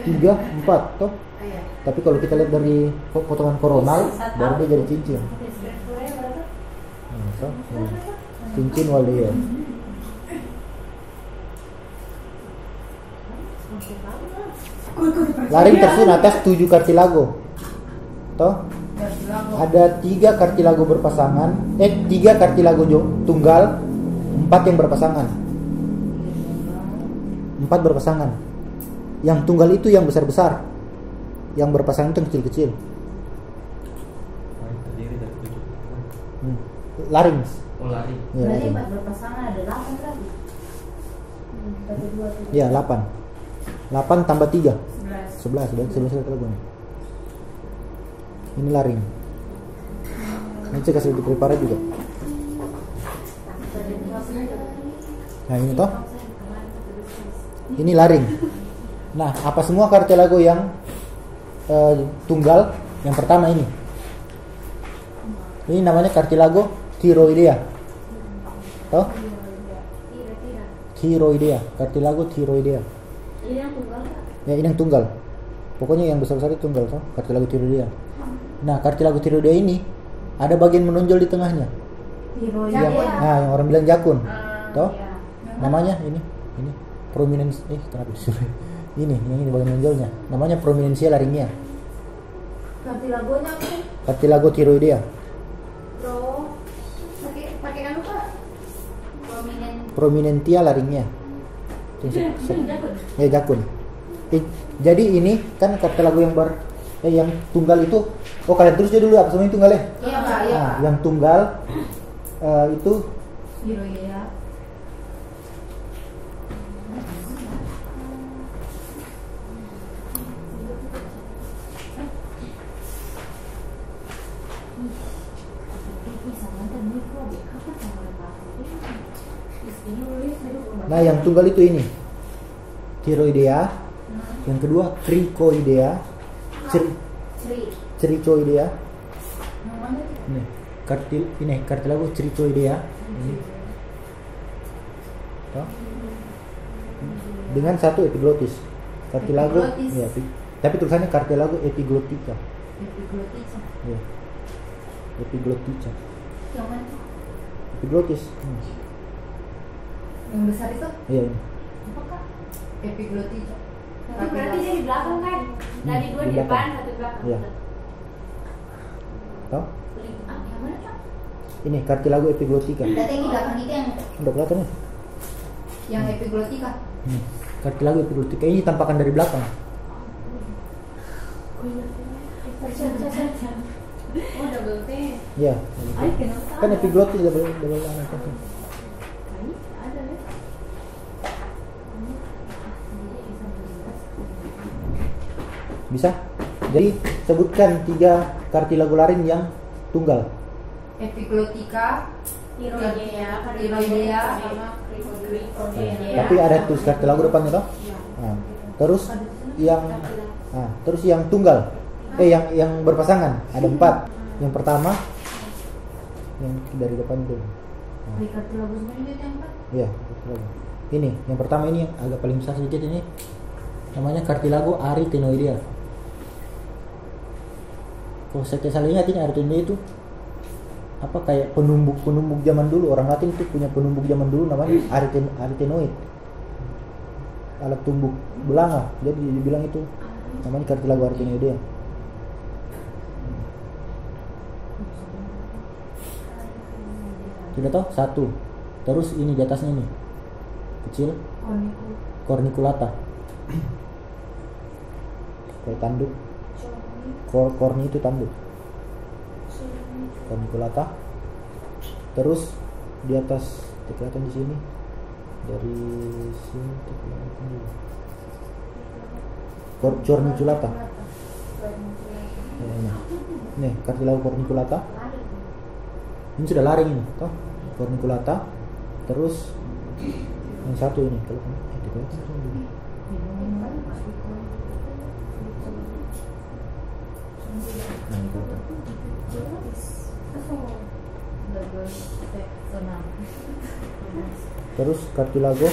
3, 4 toh. Tapi kalau kita lihat dari potongan koronal baru dia jadi cincin. Cincin Waldeyer. Laring tersusun atas 7 kartilago. Toh? Ada 3 kartilago berpasangan, 3 kartilago tunggal, 4 yang berpasangan. 4 berpasangan. Yang tunggal itu yang besar-besar. Yang berpasangan itu kecil-kecil. Terdiri dari 7. Laring. Oh, lari. Ya, Berarti laring. 4 berpasangan ada 8 berarti. Bagi 2 tuh. Ya, 8. 8 tambah 3. 11. 11 kartilago. Ini laring. Ini saya kasih di prepare juga. Nah, ini toh. Ini laring. Nah, apa semua kartilago yang tunggal? Yang pertama ini. Ini namanya kartilago thyroidea. Toh? Thyroidea, kartilago thyroidea. Ini yang tunggal Kak. Ya, ini yang tunggal. Pokoknya yang besar-besar itu tunggal toh, kartilago thyroidea. Nah, kartilago thyroidea ini ada bagian menonjol di tengahnya. Yang, nah, yang orang bilang jakun. Toh? Namanya ini prominens kenapa disuruh? Ini bagian menonjolnya. Namanya prominensia laringea. Kartilagonya apa? Kartilago thyroidea. Pakai anu Kak. Prominentia laringea. Jakun. Ya, jakun. Jadi ini kan kartilago yang tunggal itu. Oh, kalian terus aja dulu apa semua yang tunggal ya? Iya Kak, iya Nah, Kak. yang tunggal itu Thyroidea. Nah, yang tunggal itu ini thyroidea, yang kedua cricoidea, cricoidea. Ini kartilago cricoidea. Ini. Toh? Dengan satu epiglotis. Kartilago, Epiglotis. ya, tapi tulisannya kartilago epiglotica. Epiglotis. Ya. Epiglotica. Yang mana? Epiglotis. Yang besar itu? Iya, ini. Apa Kak? Epiglotis. Berarti dia di belakang kan? Dari 2 di di depan, belakang. 1 di belakang. Iya. Toh? Yang mana Kak? Ini kartilago epiglotica. Berarti yang di belakang itu yang Udah kelihatan ya? epiglotika. Kartilago epiglotica ini tampakan dari belakang. Oh, double T. Ya. Ay, kenapa? Kan epiglotis double Ada ya? Bisa? Jadi sebutkan 3 kartilago laring yang tunggal. Epiglotika, Thyroidea, Thyroidea, sama cricoidea. Tapi ada tulis kartilago depannya toh. Nah, terus yang tunggal. Yang berpasangan ada 4. Yang pertama yang dari depan itu. kartilago semuanya itu yang 4. Ya, kartilago. Ini yang pertama ini yang agak paling besar sedikit ini. Namanya kartilago arytenoidea. Kalau saya salah ingat ini arytenoidea itu apa kayak penumbuk zaman dulu, orang Latin itu punya penumbuk zaman dulu namanya arytenoid, alat tumbuk belanga, jadi dibilang itu namanya kartilago arytenoidea. Sudah toh? 1. Terus ini di atasnya ini kecil corniculata, kayak tanduk. Corni itu tanduk. Corniculata. Terus di atas kelihatan di sini, dari sini tuh kelihatan dulu. Corniculata. Nih kartilago corniculata. Ini sudah laring ini, toh? Corniculata. Terus yang satu ini kalau terus kartilago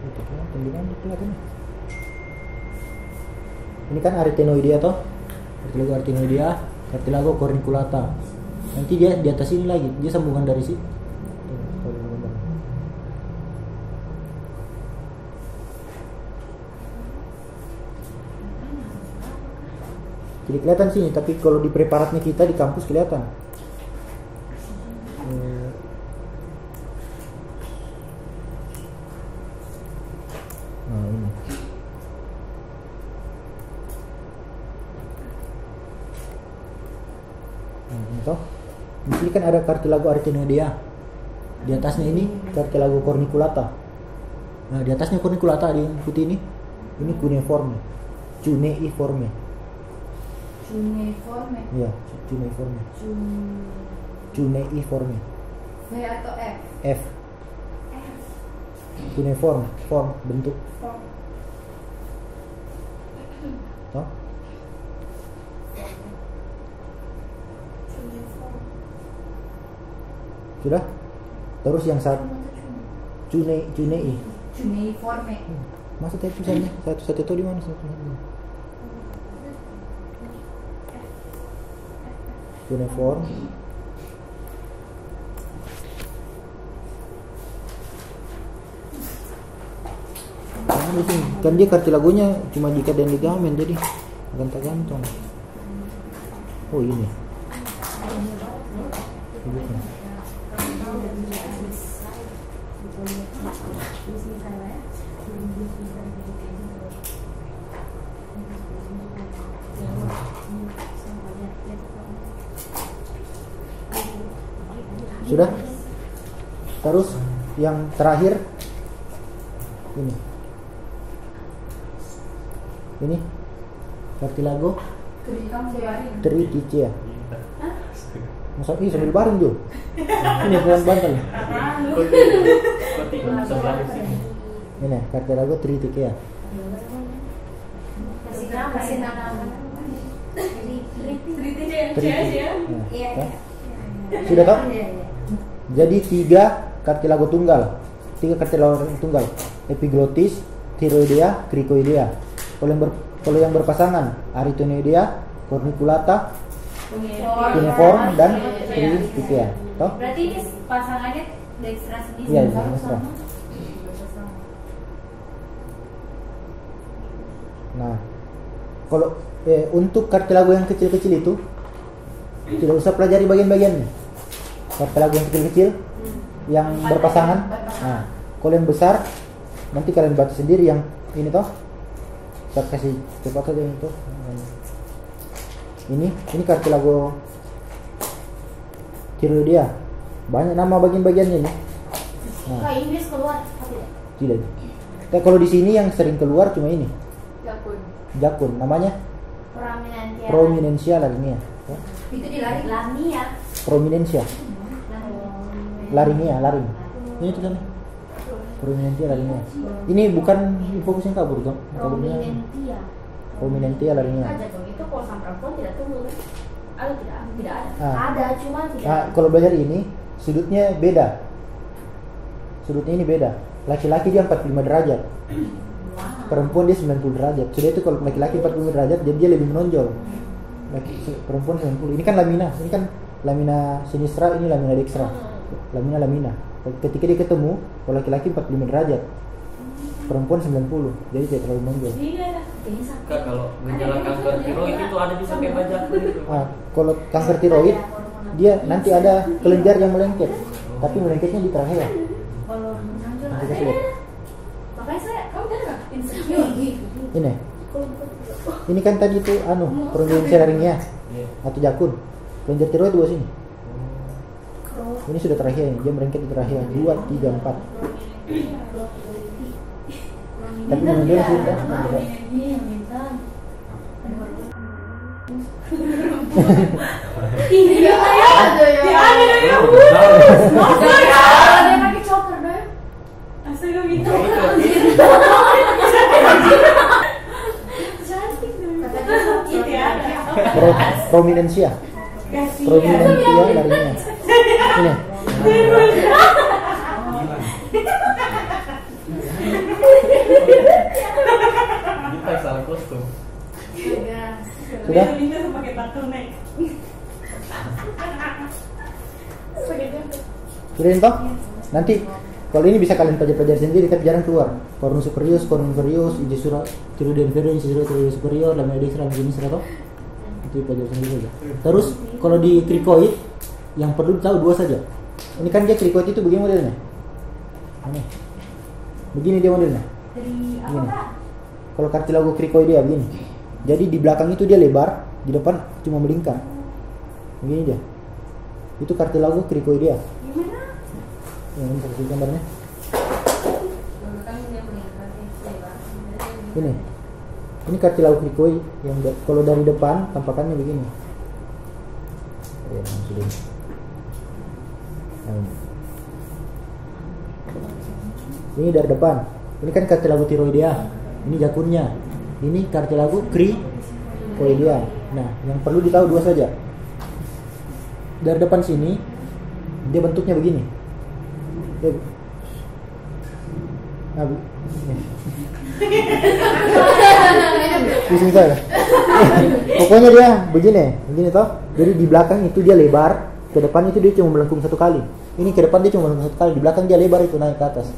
itu kelihatan. Ini kan arytenoidea toh, kartilago arytenoidea, kartilago corniculata. Nanti dia di atas ini lagi, dia sambungan dari sini. Tidak kelihatan sini, tapi kalau di preparatnya kita di kampus kelihatan. Nah, ini. Nah, ini toh. Di sini kan ada cartilago arytenoidea. Di atasnya ini cartilago corniculata. Nah, di atasnya corniculata di putih ini cuneiforme. Cuneiforme. Cuneiforme. Iya, cuneiforme. Cuneiforme. V atau F? F. Cuneiform, form, bentuk. Toh? Sudah? Terus yang satu cunei. Cuneiforme. Masa tadi tulisannya satu itu di mana satu? Cuneiform. Kan dia kartilagonya cuma diikat dan ligamen, jadi gantung. Oh ini. Sudah? Terus yang terakhir ini cartilago triticea. Masa ini sambil bareng tuh. Ini bukan bantal. Ini cartilago triticea. Kasih nama. Sudah toh? Jadi 3 cartilago tunggal. Epiglottis, thyroidea, cricoidea. Kalau yang berpasangan arytenoidea, corniculata, cuneiform dan triticea. Toh? Berarti ini pasangannya dextra sini. Iya, dextra. Nah, kalau untuk cartilago yang kecil-kecil itu tidak usah pelajari bagian-bagiannya. Cartilago yang kecil-kecil yang berpasangan. Nah, kalau yang besar nanti kalian baca sendiri yang ini toh. Saya kasih cepat saja itu. Ini cartilago thyroidea. Banyak nama bagian-bagiannya nih. Nah, Inggris keluar tidak. Kalau di sini yang sering keluar cuma ini. Jakun namanya prominensia larinea. Itu di larinea. Prominensia. Larinea. Ini tulisannya. Prominentia larinea. Ini bukan fokusnya kabur kan? Prominentia larinea. Itu kalau sama perempuan tidak tumbuh kan? Ada tidak ada. Ada cuma tidak. Nah, kalau belajar ini sudutnya beda. Sudutnya ini beda. Laki-laki dia 45 derajat. Perempuan dia 90 derajat. Sudah itu kalau laki-laki 45 derajat jadi dia lebih menonjol. Perempuan 90. Ini kan lamina. Ini kan lamina sinistra, ini lamina dextra. Lamina. Ketika dia ketemu, kalau laki-laki 45 derajat, perempuan 90, jadi tidak terlalu menonjol. Kak, kalau gejala kanker tiroid itu ada bisa kayak bajak gitu. Kalau kanker tiroid, dia nanti ada kelenjar yang melengket, tapi melengketnya di trachea. Kalau menonjol Nanti ada. kita lihat. Makanya kamu benar nggak insecure? Ini kan tadi itu prominensia larinea atau jakun. Kelenjar tiroid dua sini. Ini sudah trachea ini, dia merengket di trachea 2, 3, 4. Tapi menonjol sudah. Prominensia larinea. Ini. Kita salah kostum. Sudah? Sudah toh? Nanti kalau ini bisa kalian pelajari sendiri, tapi jarang keluar. Cornus superior, cornus inferior, incisura thyroid inferior, incisura thyroid superior, lamina dextra, lamina sinistra toh? Itu pelajari sendiri saja. Terus kalau di krikoid yang perlu tahu dua saja. Ini kan dia krikoid itu begini modelnya. Ini. Begini dia modelnya. Dari apa Begini. Kak? Kalau kartilago krikoidea begini. Jadi di belakang itu dia lebar, di depan cuma melingkar. Begini dia. Itu kartilago krikoidea. Gimana? Ini seperti gambarnya. Kan dia meningkat lebar. Ini kartilago krikoid yang kalau dari depan tampakannya begini. Ya, sudah. Nah, ini dari depan. Ini kan kartilago tiroidea. Ini jakunnya. Ini kartilago krikoidea. Nah, yang perlu ditahu dua saja. Dari depan sini dia bentuknya begini. Nah, bisa ya. Pokoknya dia begini toh. Jadi di belakang itu dia lebar, ke depan itu dia cuma melengkung satu kali. Ini ke depan dia cuma melengkung satu kali, di belakang dia lebar itu naik ke atas.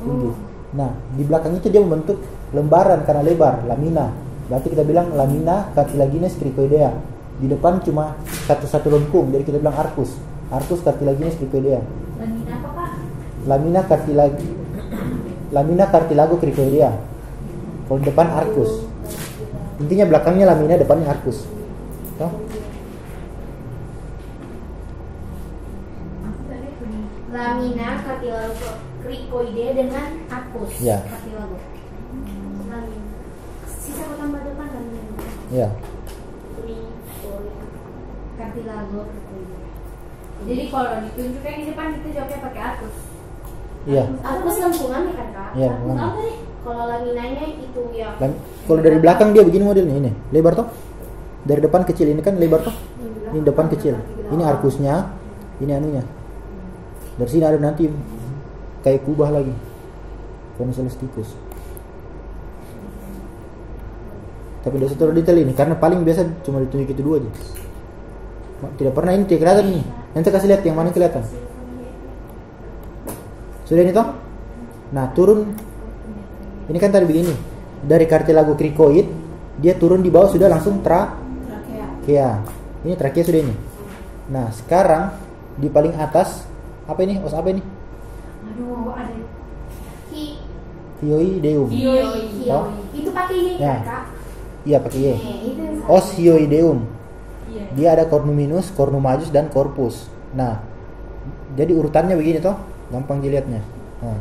Tinggi. Nah, di belakang itu dia membentuk lembaran karena lebar, lamina. Berarti kita bilang lamina cartilaginous cricoidea. Di depan cuma satu lengkung, jadi kita bilang arcus. Arcus cartilaginous cricoidea. Lamina apa Kak? Lamina cartilago cricoidea. Kalau di depan arcus. Intinya belakangnya lamina, depannya arcus. Toh? Lamina cartilago cricoidea dengan arcus. Ya. Cartilago. Lamina. Sisa aku tambah depan lamina. Ya. Cartilago cricoidea. Jadi kalau ditunjukkan di depan itu jawabnya pakai arcus. Iya. Arcus lengkungannya kan Kak? Iya, Arcus lengkungan. apa nih? Kalau laminanya itu ya. Kalau dari belakang dia begini modelnya ini, lebar toh. Dari depan kecil, ini kan lebar toh. Ini depan kecil. Ini arkusnya, ini anunya. Dari sini ada nanti kayak kubah lagi. Concelesticus. Tapi udah setelah detail ini karena paling biasa cuma ditunjuk itu dua aja. Tidak pernah ini tidak kelihatan nih. Nanti kasih lihat yang mana kelihatan. Sudah ini toh? Nah, turun. Ini kan tadi begini. Dari kartilago cricoid, dia turun di bawah sudah langsung trakea. Ini trakea sudah ini. Nah, sekarang di paling atas apa ini? Os apa ini? Aduh, ada Hyoideum. Hioi. Toh? Itu pakai Y Ya. kan Kak? Iya, pakai Y. Itu Os hyoideum. Iya. Dia ada cornum minus, cornum majus dan corpus. Nah, jadi urutannya begini toh, gampang dilihatnya. Nah,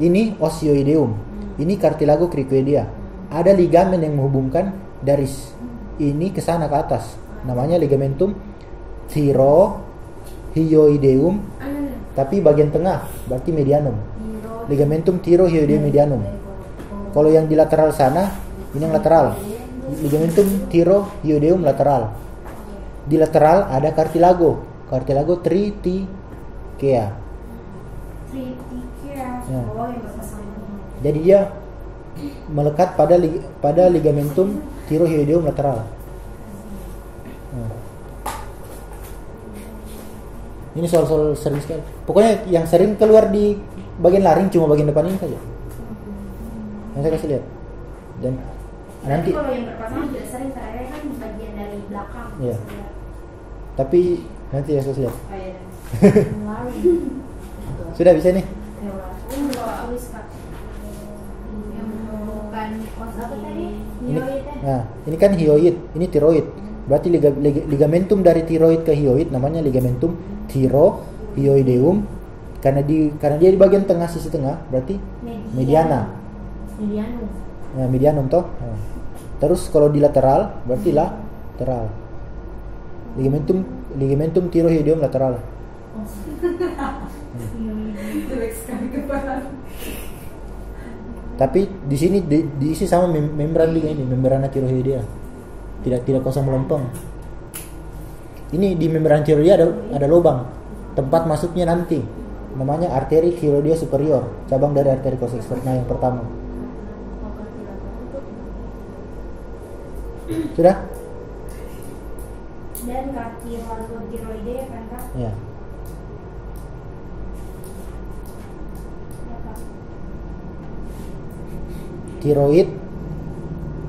ini os hyoideum. Ini cartilago cricoidea. Ada ligamen yang menghubungkan dari ini ke sana ke atas. Namanya ligamentum thyrohyoideum. Tapi bagian tengah berarti medianum. Ligamentum thyrohyoideum medianum. Kalau yang di lateral sana, ini yang lateral. Ligamentum thyrohyoideum lateral. Di lateral ada cartilago triticea. Ya. Oh, yang bersama. Jadi dia melekat pada ligamentum thyrohyoideum lateral. Nah. Ini soal-soal sering sekali. Pokoknya yang sering keluar di bagian laring cuma bagian depan ini saja. Yang saya kasih lihat. Dan nanti. Kalau yang berpasangan juga sering terakhir kan bagian dari belakang. Iya. Tapi nanti ya saya lihat. Sudah bisa nih. Ini kan hyoid, ini tiroid. Berarti ligamentum dari tiroid ke hyoid namanya ligamentum thyrohyoideum. Karena dia di bagian tengah, sisi tengah, berarti mediana. Medianum. Ya, medianum toh. Nah. Terus kalau di lateral berarti lateral. Ligamentum thyrohyoideum lateral. Tapi di sini diisi sama membran juga ini, membrana thyroidea. Tidak kosong melempeng. Ini di membran thyroidea ada lubang. Tempat masuknya nanti. Namanya arteri thyroidea superior, cabang dari arteri cos externa yang pertama. Sudah? Dan cartilago tiroidea kan Kak? Ya. Tiroid,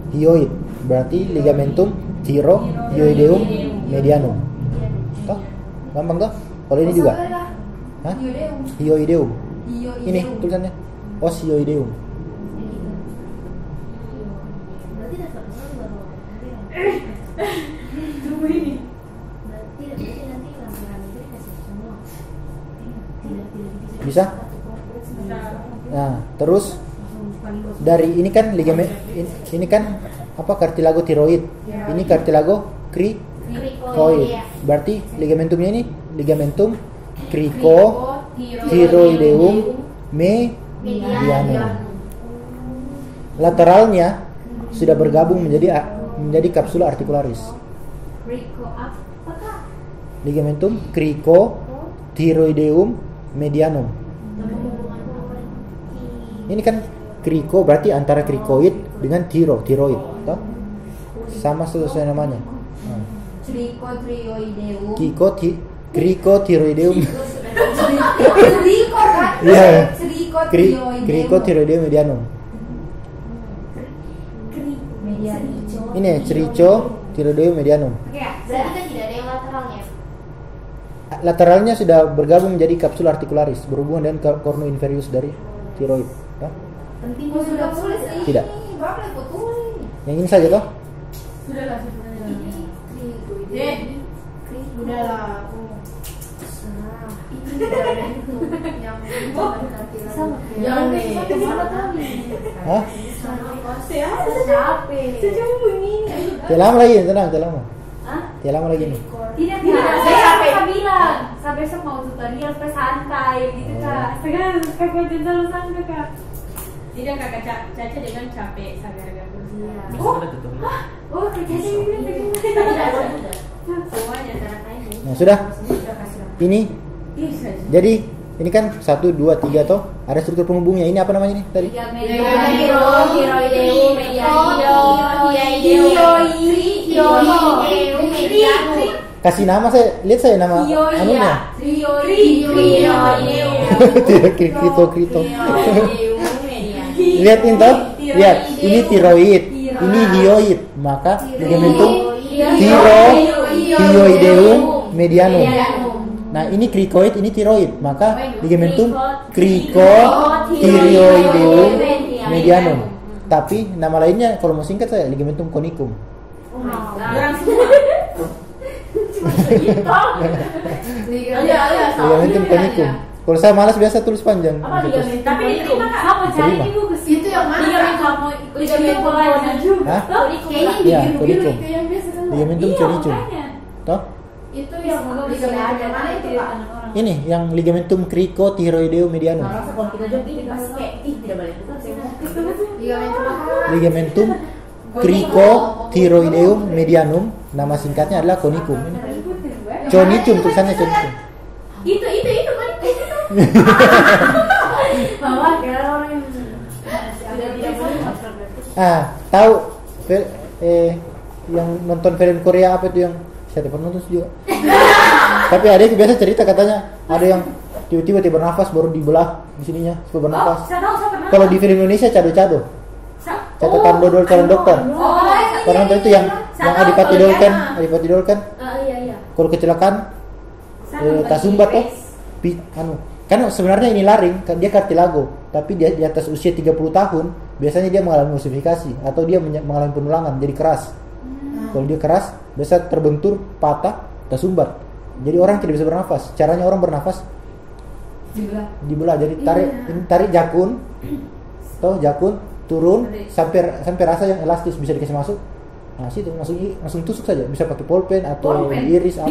hyoid, berarti ligamentum Thyroideum medianum. Toh? Gampang toh? Kalau ini juga. Hah? Hyoideum. Ini tulisannya. Osioideum. Berarti dapat baru. Tunggu ini. Berarti nanti lampiran itu dikasih semua. Tidak Bisa? Nah, terus dari ini kan ligamen ini kan apa cartilago tiroid. Ini cartilago cricoid. Berarti ligamentumnya ini ligamentum cricothyroideum medianum. Lateralnya sudah bergabung menjadi kapsula articularis. Ligamentum cricothyroideum medianum. Ini kan crico berarti antara cricoid dengan thyroid, toh? Sama sesuai namanya. Cricothyroideum. Iya. Cricothyroideum medianum. Ini cricothyroideum medianum. Berarti kan tidak ada yang lateralnya. Lateralnya sudah bergabung menjadi kapsula articularis berhubungan dengan cornu inferius dari thyroid, toh? Penting sudah tulis ini. Tidak. Berapa yang tulis? Yang ini saja toh? Sudah lah. Udahlah. Ini yang sama. Yang kemana tadi? Hah? Capek. Sejauh begini. Tidak lama lagi, tenang, tidak lama. Hah? Tidak lama lagi nih. Tidak, saya bilang sampai besok mau tutorial supaya santai gitu kak. Sekarang kakak terlalu santai kak. Tidak kakak Caca dengan capek gara-gara Bisa Oh, ada tutorial. oh kakak Caca ini semuanya cara kain. Nah, sudah. Ini Bisa. jadi ini kan 1 2 3 toh. Ada struktur penghubungnya. Ini apa namanya nih tadi? Kasih nama saya, lihat saya nama anunya. Tidak krito. Lihat ini toh. Lihat, ini tiroid, ini hyoid. Maka ligamentum thyroideum medianum. Nah, ini cricoid, ini thyroid. Maka ligamentum cricothyroideum medianum. Tapi nama lainnya kalau mau singkat saya ligamentum conicum. Ligamentum conicum. Kalau saya malas biasa tulis panjang. Tapi diterima kak, kamu cari di buku Itu yang mana? ligamentum conicum. Hah? Kayaknya Iya, biru-biru conicum. itu yang biasa kan. Ligamentum conicum. Toh? Itu yang ligamentum yang mana itu Pak? Ini yang ligamentum cricothyroideum medianum. Kalau kita jawab ini pas kayak tidak boleh. Ligamentum apa? Ligamentum cricothyroideum medianum. Nama singkatnya adalah conicum. Ini. Conicum tulisannya conicum. Itu kan itu. Bahwa kira orang yang sudah tidak boleh. Tahu yang nonton film Korea apa itu yang saya pernah nonton juga. Tapi ada yang biasa cerita katanya ada yang tiba-tiba bernafas baru dibelah di sininya supaya bernafas. Saya tahu saya pernah. Kalau di film Indonesia cado-cado. Catatan dodol calon dokter. Pernah nonton itu yang Adipati Dolken. Iya. Kalau kecelakaan tasumbat toh. Kan sebenarnya ini laring, dia cartilago, tapi dia di atas usia 30 tahun biasanya dia mengalami ossifikasi atau dia mengalami penulangan jadi keras. Kalau dia keras, biasa terbentur, patah, tersumbat. Jadi orang tidak bisa bernafas. Caranya orang bernafas dibelah. Jadi tarik jakun, toh jakun turun sampai rasa yang elastis bisa dikasih masuk. Nah situ langsung tusuk saja. Bisa pakai pulpen atau iris apa.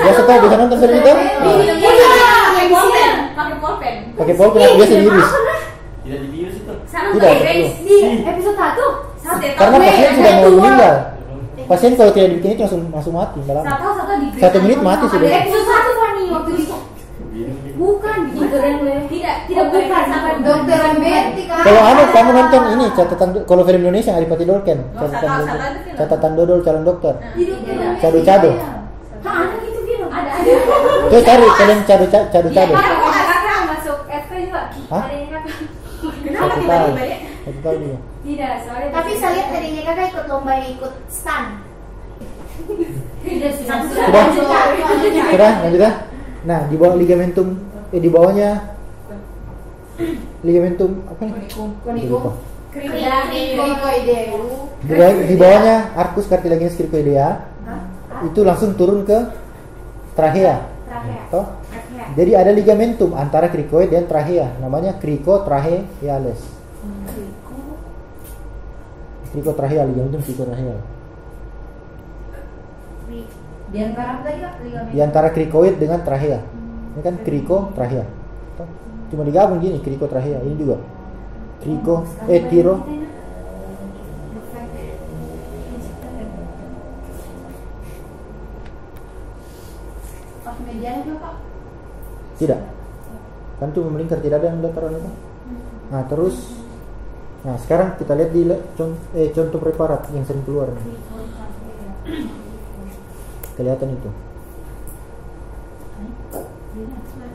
Biasa tahu bisa nonton film itu? Pakai pulpen atau biasa iris. Tidak dibius itu. Tidak. Di episode 1 Karena pasien sudah mau meninggal. Pasien kalau tidak dibikin itu langsung mati malam. 1 menit mati sudah. Episode 1 Fani waktu itu. Bukan tidak bukan dokter Betty kan. Kalau kamu nonton ini catatan kalau film Indonesia Adipati Dolken, catatan dodol calon dokter. Cado-cado. Ada gitu film. Ada. Tuh cari kalian cado-cado. Kakak masuk FK juga. Hah? Kenapa tiba-tiba ya? 1 tahun juga. Tidak, soalnya Tapi saya lihat tadinya kakak ikut lomba ikut stand. tidak sudah. Sudah, lanjut ya. Nah, di bawah ligamentum di bawahnya ligamentum apa nih? Lupa. Di bawahnya arcus cartilaginous cricoidea itu langsung turun ke trachea. Toh? Jadi ada ligamentum antara cricoid dan trachea, namanya cricotracheales. Cricotracheal, ligamentum cricotracheal. Di antara apa tadi Kak? Ligamen. Di antara cricoid dengan trachea. Ini kan cricotrachea. Toh? Cuma digabung gini, cricotrachea. Ini juga tiro. Pas median itu Pak. Tidak. Kan cuma melingkar, tidak ada yang dataran itu. Nah, terus sekarang kita lihat di contoh preparat yang sering keluar. Kelihatan itu.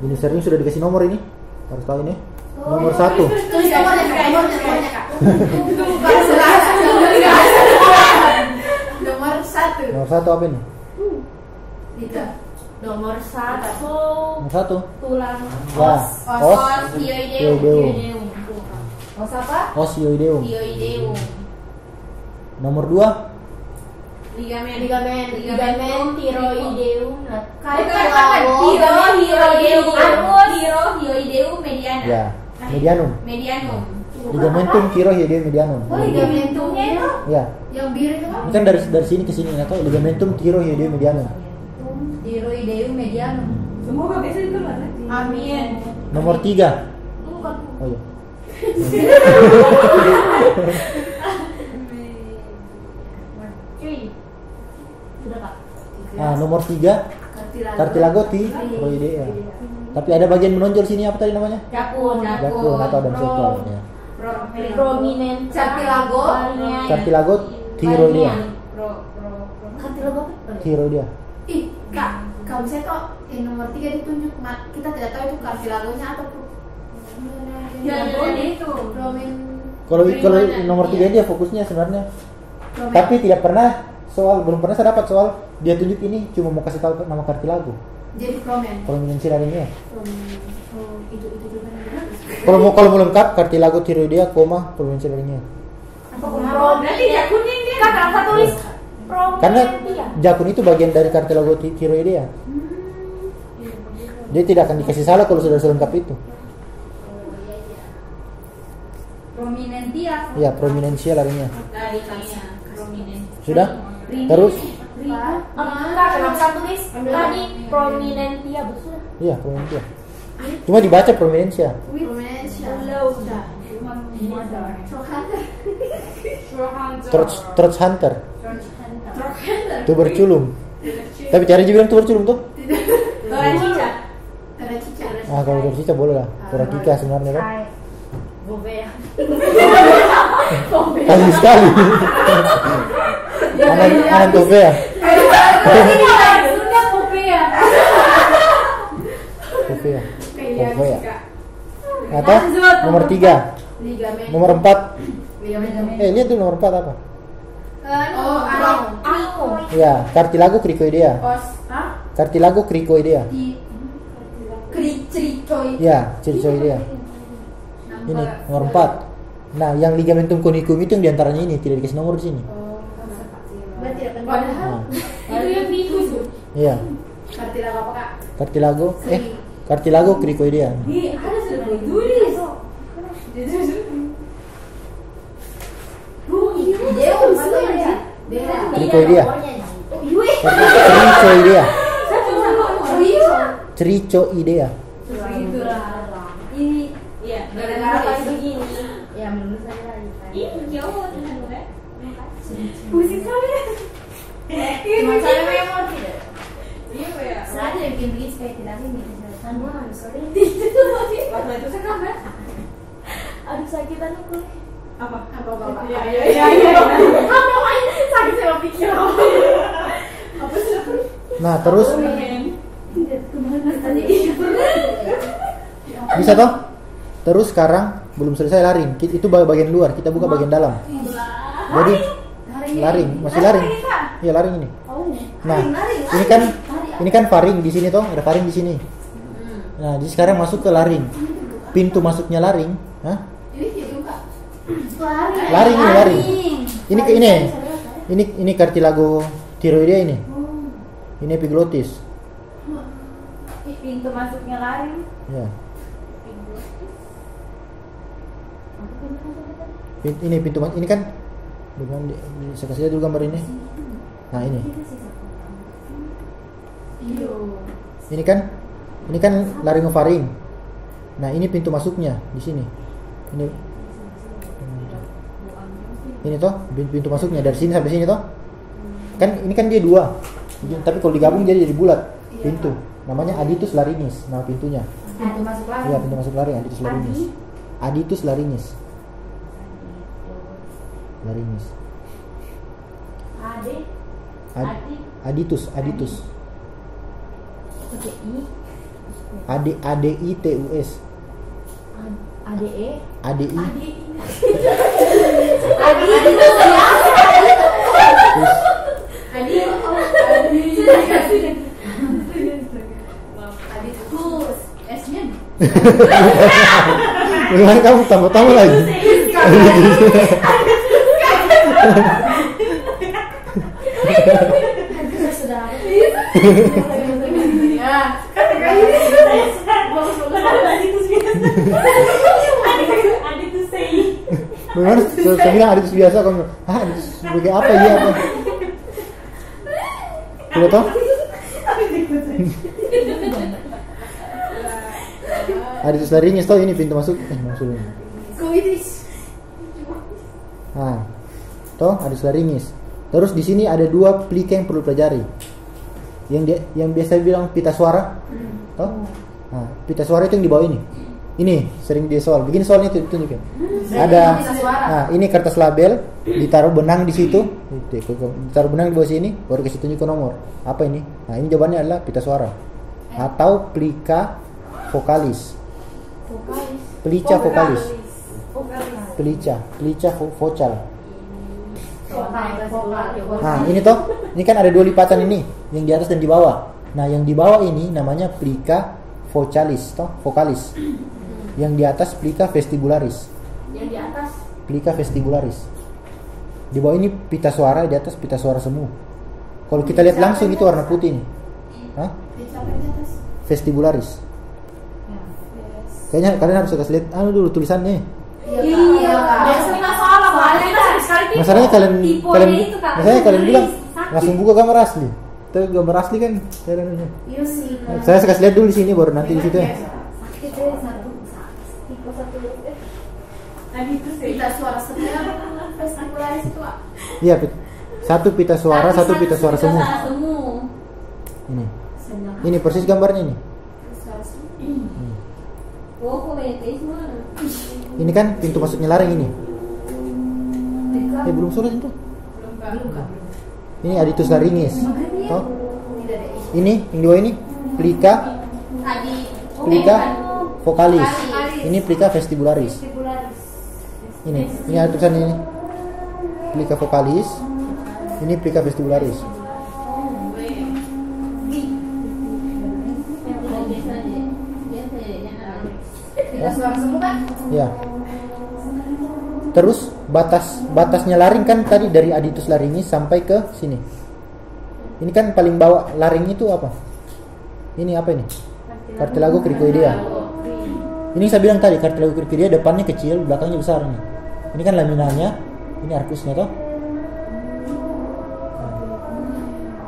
Ini sering sudah dikasih nomor ini. Harus tahu ini. Nomor 1. Tulis nomornya Kak. Nomor 1. Nomor 1 apa ini? Nomor 1. Nomor 1. Tulang Ya. Os hioideum. Os apa? osioideum. Hioideum. Nomor 2. Ligamen tiroideum. Tirohioideum mediana. Ya, medianum. Medianum. Ligamentum tirohioideum medianum. Oh, ligamentumnya itu Ya. yang biru itu Ini kan dari sini ke sini atau ligamentum tirohioideum medianum. Tiroideum medianum. Semoga bisa itu lah. Amin. Nomor 3. Oh iya. sudah Kak. Nah, nomor 3 cartilago tiroidea. Tapi ada bagian menonjol sini apa tadi namanya? Jakun Jakun atau daun sekol ya. prominent cartilago tiroidea. cartilago apa? Tiroidea. Ih Kak, kalau saya kok nomor 3 ditunjuk kita tidak tahu itu cartilagonya atau itu. Kalau nomor 3 dia fokusnya sebenarnya. Tapi tidak pernah belum pernah saya dapat soal dia tunjuk ini, cuma mau kasih tahu nama cartilago. Jadi Prominensi lainnya. itu juga Kalau mau lengkap cartilago tiroidea, prominensi lainnya. Berarti jakunnya dia. Kak, kenapa tulis Karena jakun itu bagian dari cartilago tiroidea. Dia tidak akan dikasih salah kalau sudah selengkap itu. prominentia. Ya, prominensia larinya. Prominent. Sudah? Terus? Kak, kenapa tulis tadi prominentia betul? Iya, prominensia. Cuma dibaca prominensia. Troch hunter. Tuberculum. Tapi cari juga bilang tuberculum tuh. Toracica. Kalau tuberculum boleh lah. Toracica sebenarnya kan. Kali sekali. Anantopea. Popea. Atau nomor 3. Nomor 4. Lihat tuh nomor 4 apa? Ya, cartilago cricoidea. Cartilago cricoidea. Ya, cricoidea. Ini nomor 4. Nah, yang ligamentum conicum itu yang diantaranya ini tidak dikasih nomor di sini. Padahal Itu yang tikus. Iya. cartilago apa Kak? Cartilago cricoidea. Ada sudah ditulis. Cricoidea. Cricoidea. Cricoidea. Ini ya Gara-gara pas begini. Ya menurut saya lagi. Ini jauh dengan gue. Pusing sekali. Cuma saya memang tidak. Iya ya. Sengaja bikin begini supaya tidak ini. Kan gua harus sorry. Waktu itu saya kan. Aduh sakitan aku. Apa? Apa? Iya. Apa main sakit saya pikir. Apa sih? Nah, terus Kemana tadi? bisa toh? Terus sekarang belum selesai laring. Itu bagian luar, kita buka bagian dalam. Jadi laring, masih laring. Iya, laring ini. Nah, ini kan faring di sini toh, ada faring di sini. Nah, jadi sekarang masuk ke laring. Pintu masuknya laring, hah? Laring ini, laring. Ini kartilago tiroidea ini. Ini epiglottis. Pintu masuknya laring. Ya. Ini pintu masuk. Ini kan saya kasih lihat dulu gambar ini. Nah, ini. Ini kan laryngofaring. Nah, ini pintu masuknya di sini. Ini toh pintu masuknya dari sini sampai sini toh. Kan ini kan dia dua. Tapi kalau digabung jadi bulat pintu. Namanya aditus laringis nama pintunya. Pintu masuk laring. Iya, pintu masuk laring aditus laringis. Aditus laringis. Laringis. Aditus. ADITUS. ADI. S-nya. Bagaimana kamu tambah lagi? Bagaimana? Saya bilang aditus biasa, kamu bilang, aditus sebagai apa ya? Apa? Tidak tahu? Aditus laringis tahu ini pintu masuk. Maksudnya. Nah, toh aditus laringis. Terus di sini ada dua plika yang perlu pelajari. Yang biasa bilang pita suara, toh? Nah, pita suara itu yang di bawah ini. Ini sering dia soal. Begini soalnya itu tunjukin. Ada. Nah, ini kertas label, ditaruh benang di situ. Ditaruh benang di bawah sini, baru kasih tunjuk ke nomor. Apa ini? Nah, ini jawabannya adalah pita suara atau plika vokalis. Plica vokalis. Plica vocal. Nah, ini toh, ini kan ada dua lipatan ini, yang di atas dan di bawah. Nah, yang di bawah ini namanya plica vocalis, toh, vokalis. Yang di atas plica vestibularis. Yang di atas Plica vestibularis. Di bawah ini pita suara, di atas pita suara semu. Kalau kita lihat langsung itu warna putih nih. Hah? Vestibularis. Kayaknya kalian harus kasih lihat dulu tulisannya. Iya, biasanya salah Pak. Masalahnya kalian bilang langsung buka gambar asli. Tapi gambar asli kan caranya. Iya sih. Saya kasih lihat dulu di sini baru nanti di situ ya. Pita suara semua vestibularis itu. Iya, satu pita suara, satu pita suara semu. Ini. Ini persis gambarnya ini. Ini kan pintu masuknya laring ini. Belum surat itu. Ini aditus laringis. Toh? Ini yang dua ini plica vokalis. Ini plica vestibularis. Ini ada tulisan ini. Plica vokalis. Ini plica vestibularis. Ya. Terus batasnya laring kan tadi dari aditus laringis sampai ke sini. Ini kan paling bawah laring itu apa? Ini apa ini? Cartilago cricoidea. Ini saya bilang tadi cartilago cricoidea depannya kecil, belakangnya besar nih. Ini kan laminanya, ini arkusnya toh.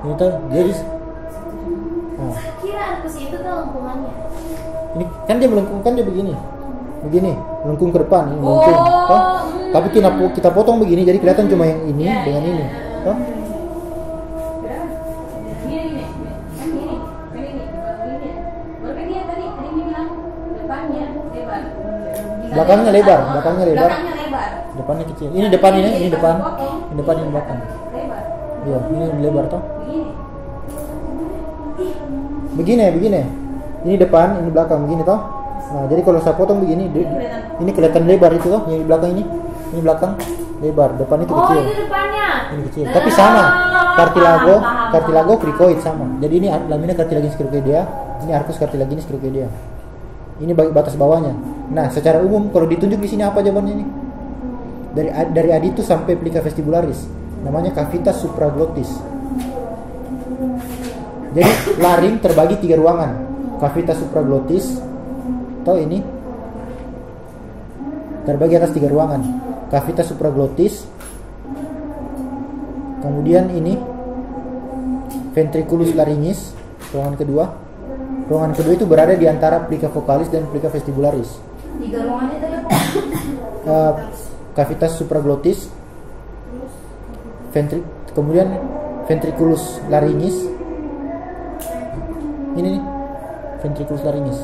Ini tuh jadi. Kira arkus itu tuh lengkungannya. Ini kan dia melengkung, kan dia begini melengkung ke depan, ini melengkung, toh? Tapi kita potong begini, jadi kelihatan cuma yang ini dengan ini, toh? Belakangnya lebar, depannya kecil. Ini depan ini depan, ini depan ini belakang. Iya, ini lebar toh? Begini. Ini depan, ini belakang begini toh? Nah, jadi kalau saya potong begini, ini kelihatan lebar itu loh, yang di belakang ini belakang lebar, depan itu Oh, kecil. itu depannya. Ini kecil, tapi sama. Paham. Cartilago cricoid sama. Jadi ini lamina cartilaginis cricoidea, ini arcus cartilaginis cricoidea. Ini batas bawahnya. Nah, secara umum kalau ditunjuk di sini apa jawabannya ini? Dari aditus sampai plica vestibularis, namanya cavitas supraglottis. Jadi laring terbagi 3 ruangan. Cavitas supraglottis, atau ini terbagi atas 3 ruangan. Cavitas supraglottis, kemudian ini ventriculus laryngis, ruangan kedua. Ruangan kedua itu berada di antara plica vocalis dan plica vestibularis. 3 ruangannya tadi apa? Cavitas supraglottis, kemudian ventriculus laryngis. Ini nih, ventriculus laryngis.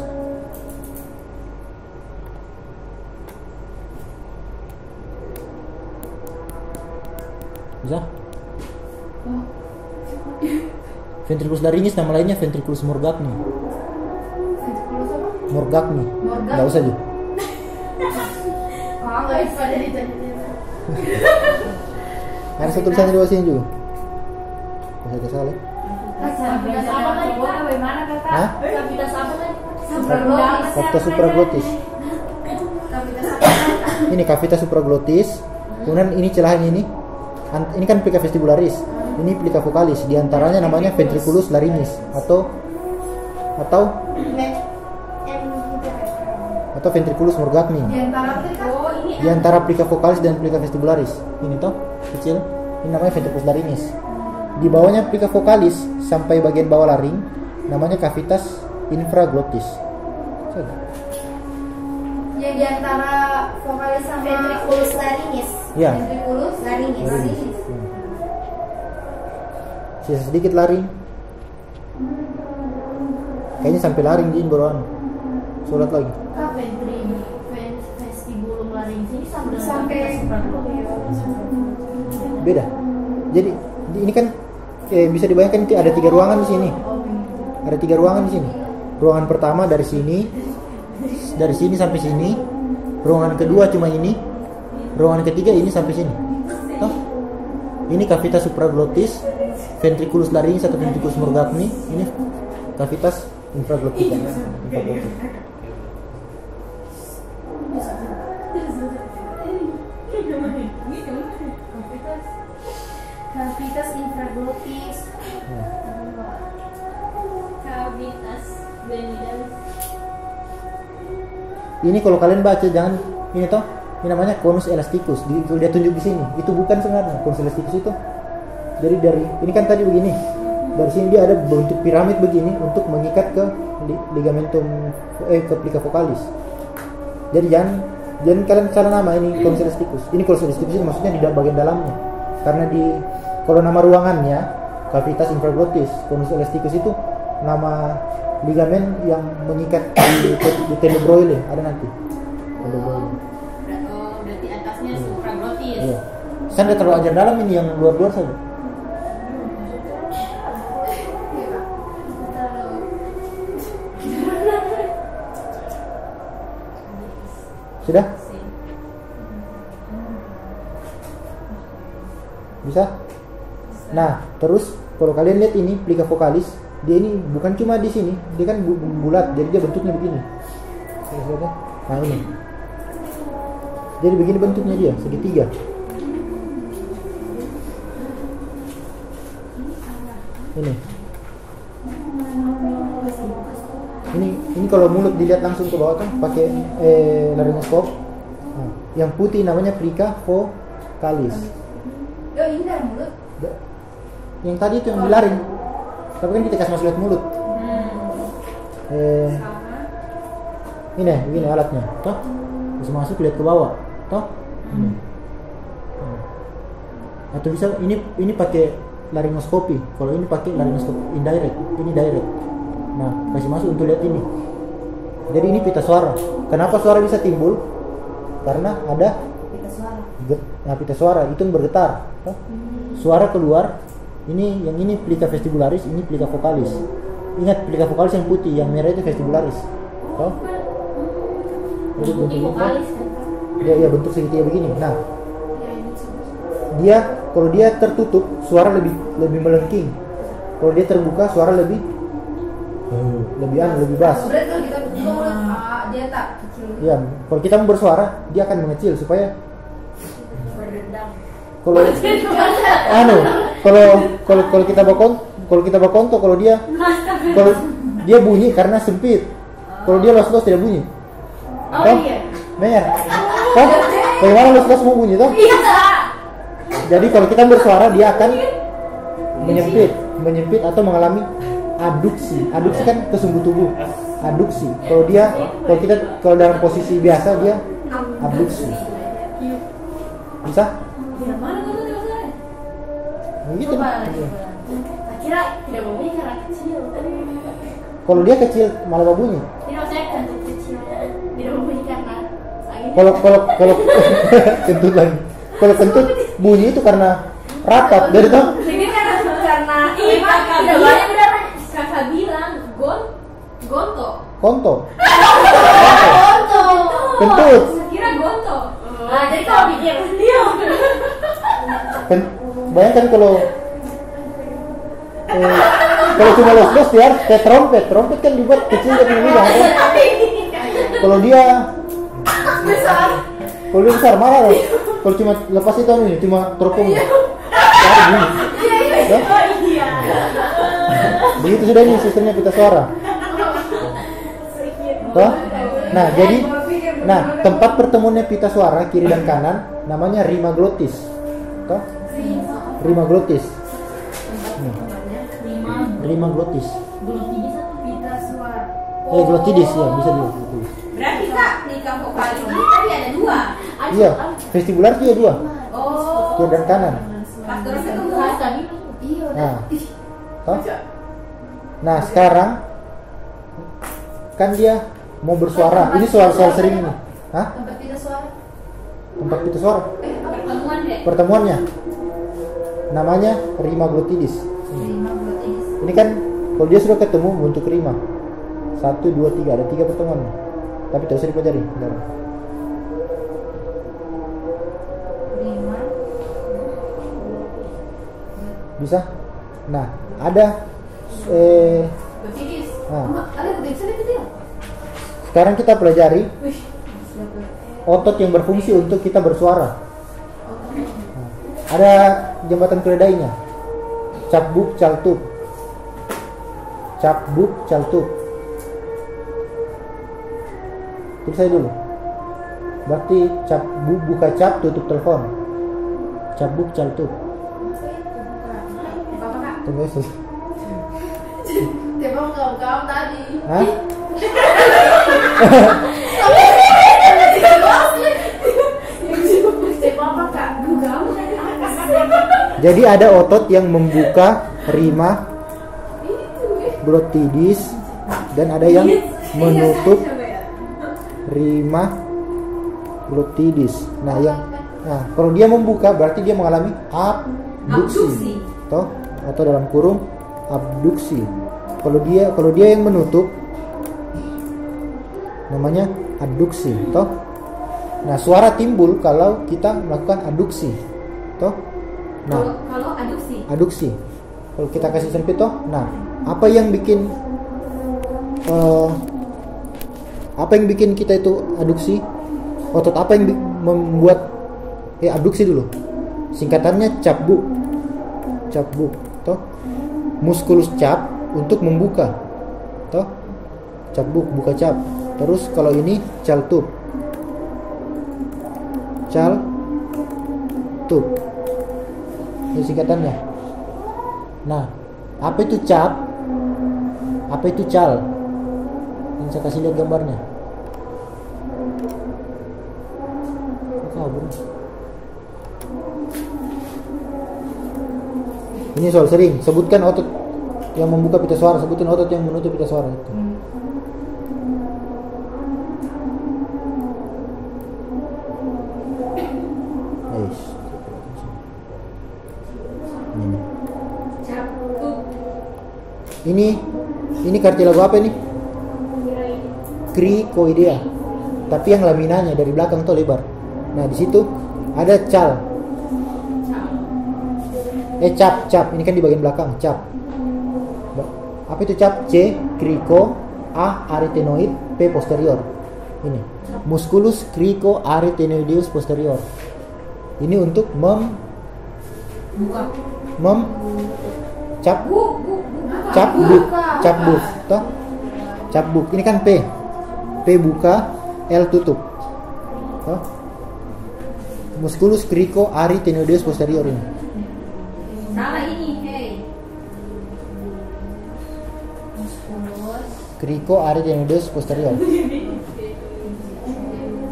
Bisa? Ventriculus laryngis nama lainnya ventriculus morgagni. Morgagni. Enggak usah juga. Guys, pada ditanya. Ada satu tulisannya di bawah sini juga. Saya salah. Cavitas apa tadi? Bagaimana kakak? Hah? Cavitas apa tadi? Cavitas supraglottis. Cavitas apa? Ini cavitas supraglottis. Kemudian ini celahnya ini. Ini kan plica vestibularis. Ini plica vocalis. Di antaranya namanya ventriculus laryngis atau ventriculus morgagni. Di antara plica vocalis dan plica vestibularis. Ini toh kecil. Ini namanya ventriculus laryngis. Di bawahnya plica vocalis sampai bagian bawah laring namanya cavitas infraglottis. Yang di antara vokalis sama ventriculus laryngis. Ya. Ventriculus laryngis. Sisa sedikit laring. Kayaknya sampai laring jin baruan. Sholat lagi. Vestibulum laryngis ini Sampai Beda. Jadi ini kan bisa dibayangkan itu ada 3 ruangan di sini. Ada 3 ruangan di sini. Ruangan pertama dari sini sampai sini. Ruangan kedua cuma ini. Ruangan ketiga ini sampai sini. Toh? Ini cavitas supraglottis, ventriculus laryngis atau ventriculus morgagni. Ini cavitas infraglottis. Cavitas infraglottis. Cavitas venidalis. Ini kalau kalian baca jangan ini toh. Ini namanya conus elasticus. Dia tunjuk di sini. Itu bukan sebenarnya conus elasticus itu. Jadi dari ini kan tadi begini. Dari sini dia ada bentuk piramid begini untuk mengikat ke ligamentum ke plica vocalis. Jadi jangan kalian salah nama ini conus elasticus. Ini conus elasticus ini maksudnya di bagian dalamnya. Karena kalau nama ruangannya cavitas infraglottis, conus elasticus itu nama ligamen yang mengikat di tendobroile ada nanti. Tendobroile. Berarti atasnya supraglottis. Iya. Saya tidak terlalu ajar dalam ini yang luar-luar saja. Sudah? Bisa? Nah, terus kalau kalian lihat ini plica vocalis, dia ini bukan cuma di sini, dia kan bulat, jadi dia bentuknya begini. Nah ini. Jadi begini bentuknya dia, segitiga. Ini kalau mulut dilihat langsung ke bawah kan pakai laryngoskop. Nah, yang putih namanya plica vocalis. Oh, ini dari mulut. Yang tadi itu yang di laring. Tapi kan kita kasih masuk lihat mulut. Ini begini alatnya, toh? Bisa masuk lihat ke bawah, toh? Atau bisa ini pakai laryngoskopi. Kalau ini pakai laryngoskopi indirect, ini direct. Nah, kasih masuk untuk lihat ini. Jadi ini pita suara. Kenapa suara bisa timbul? Karena ada pita suara itu yang bergetar. Toh? Suara keluar. Yang ini plica vestibularis, ini plica vocalis. Ingat plica vocalis yang putih, yang merah itu vestibularis. Toh? bentuk Ini vokalis kan? ya bentuk segitiga begini. Nah, dia kalau dia tertutup suara lebih melengking. Kalau dia terbuka suara lebih bass. Berarti kalau kita buka mulut, dia tak kecil. Ya, kalau kita mau bersuara dia akan mengecil supaya Berdendang. kalau kita bakonto kalau dia bunyi karena sempit. Kalau dia los tidak bunyi. Oh Toh? iya. Mer. Toh? Bagaimana los mau bunyi toh? Iya. Jadi kalau kita bersuara dia akan menyempit atau mengalami aduksi. Aduksi kan ke sumbu tubuh. Aduksi. Kalau dalam posisi biasa dia abduksi. Bisa? Mana kau tuh masalah? Begitu. Kira tidak mau bunyi karena kecil. Kalau dia kecil malah bunyi. Tidak saya kan kecil. Tidak mau bunyi karena sakit. Kalau kentut lagi. Kalau kentut bunyi itu karena rapat dari toh. Ini karena Memang kakak tidak bilang, banyak beneran. kakak bilang gonto. Konto. Contoh. Kentut. Kira gonto. Nah, jadi kalau pikir dia. Bayangkan kalau cuma los dia kayak trompet kan dibuat kecil dan mudah. Kalau dia besar malah loh. Kalau cuma lepas itu cuma teropong. Begitu sudah ini sistemnya pita suara. Toh? Nah, tempat pertemuannya pita suara kiri dan kanan namanya rima glotis. Toh? Rima glotis. Rima glotis. Pita suara. Glotidis ya, bisa dulu. Berarti kak nikah vokalis ini tadi ada dua. Iya, vestibular itu ya dua, Oh. kiri dan kanan. Pas terus ketemu. Iya. Nah, toh? Nah sekarang kan dia mau bersuara. Ini soal sering ini. Hah? Tempat pita suara. Tempat pita suara. Pertemuan deh. Pertemuannya namanya rima glotidis. Lima glotis. Ini kan kalau dia sudah ketemu bentuk rima. 1, 2, 3 ada 3 pertemuan. Tapi tidak usah dipelajari. Bentar. Lima. Bisa? Nah ada Glotis. nah, Ada glotis itu dia. sekarang kita pelajari Wih. otot yang berfungsi untuk kita bersuara. Nah, ada jembatan keledainya. Capbuk caltup. Capbuk caltup. Tulis saya dulu. Berarti capbuk buka cap tutup telepon. Capbuk caltup. Apa kak? Tunggu Yesus. Tembak kaum tadi. Hah? Apa kak? Gugam. Jadi ada otot yang membuka rima glotidis dan ada yang menutup rima glotidis. Nah, kalau dia membuka berarti dia mengalami abduksi. Toh, atau dalam kurung abduksi. Kalau dia yang menutup namanya adduksi, toh. Nah, suara timbul kalau kita melakukan adduksi. Toh? Nah, Kalau aduksi. adduksi. Kalau kita kasih sempit toh. Nah, apa yang bikin kita itu adduksi? Otot apa yang membuat abduksi dulu? Singkatannya capbuk. Capbuk, toh. Muskulus cap untuk membuka. Toh? Capbuk, buka cap. Terus kalau ini caltup. Caltup. Ini singkatannya. Nah, apa itu cap? Apa itu cal? Yang saya kasih lihat gambarnya. Kabur. Ini soal sering. Sebutkan otot yang membuka pita suara. Sebutkan otot yang menutup pita suara itu. Ini kartilago apa ini? Krikoidea. tapi yang laminanya dari belakang tuh lebar. Nah di situ ada cal. Cap. Ini kan di bagian belakang cap. Apa itu cap? C. Crico. A. Arytenoid. P. Posterior. Ini musculus cricoarytenoideus posterior. Ini untuk cap buk, toh? Cap buk. Ini kan P. P buka, L tutup. Toh? Musculus cricoarytenoideus posterior ini. Salah ini, hey. Cricoarytenoideus posterior.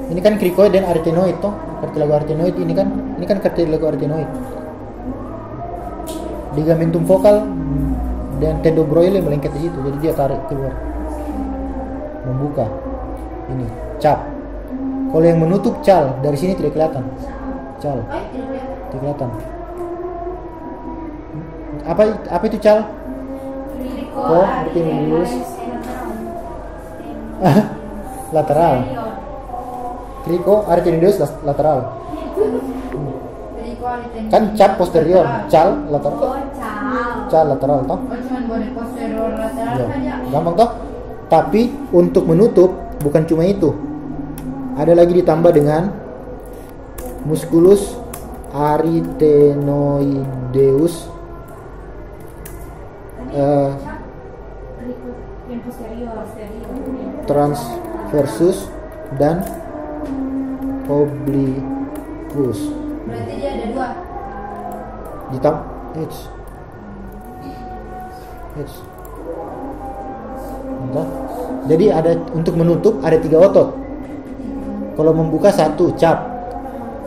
Ini kan cricoid dan arytenoid toh. Cartilago arytenoid ini kan cartilago arytenoid. Ligamentum vokal dan tendobroile melengket di situ, jadi dia tarik keluar, membuka. Ini cap. Kalau yang menutup cal dari sini tidak kelihatan. Cal. Tidak kelihatan. Apa itu cal? Arytenoideus lateral. Cricoarytenoideus lateral. Kan cap posterior, cal lateral. Cal lateral toh? Cuman boleh posterior lateral Ya, saja. gampang toh? Tapi untuk menutup bukan cuma itu. Ada lagi ditambah dengan musculus arytenoideus yang posterior. transversus dan obliquus. Berarti dia ada dua. Jadi ada untuk menutup ada 3 otot. Kalau membuka 1 cap.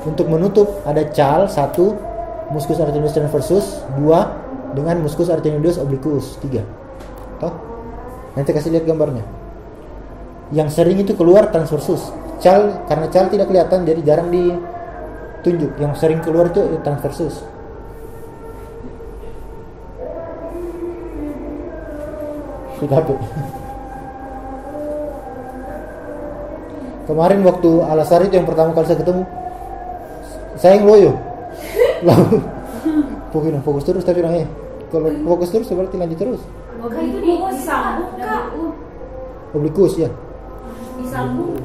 Untuk menutup ada cal 1, musculus arytenoideus transversus 2 dengan musculus arytenoideus obliquus 3. Toh? Nanti kasih lihat gambarnya. Yang sering itu keluar transversus. Cal, karena cal tidak kelihatan jadi jarang ditunjuk. Yang sering keluar itu transversus. Sudah. Kemarin waktu Alasar itu yang pertama kali saya ketemu, saya yang loyo. Lalu pokoknya fokus terus tapi kalau fokus terus berarti lanjut terus. Bukan itu disambung Kak. Obliquus ya. Disambung.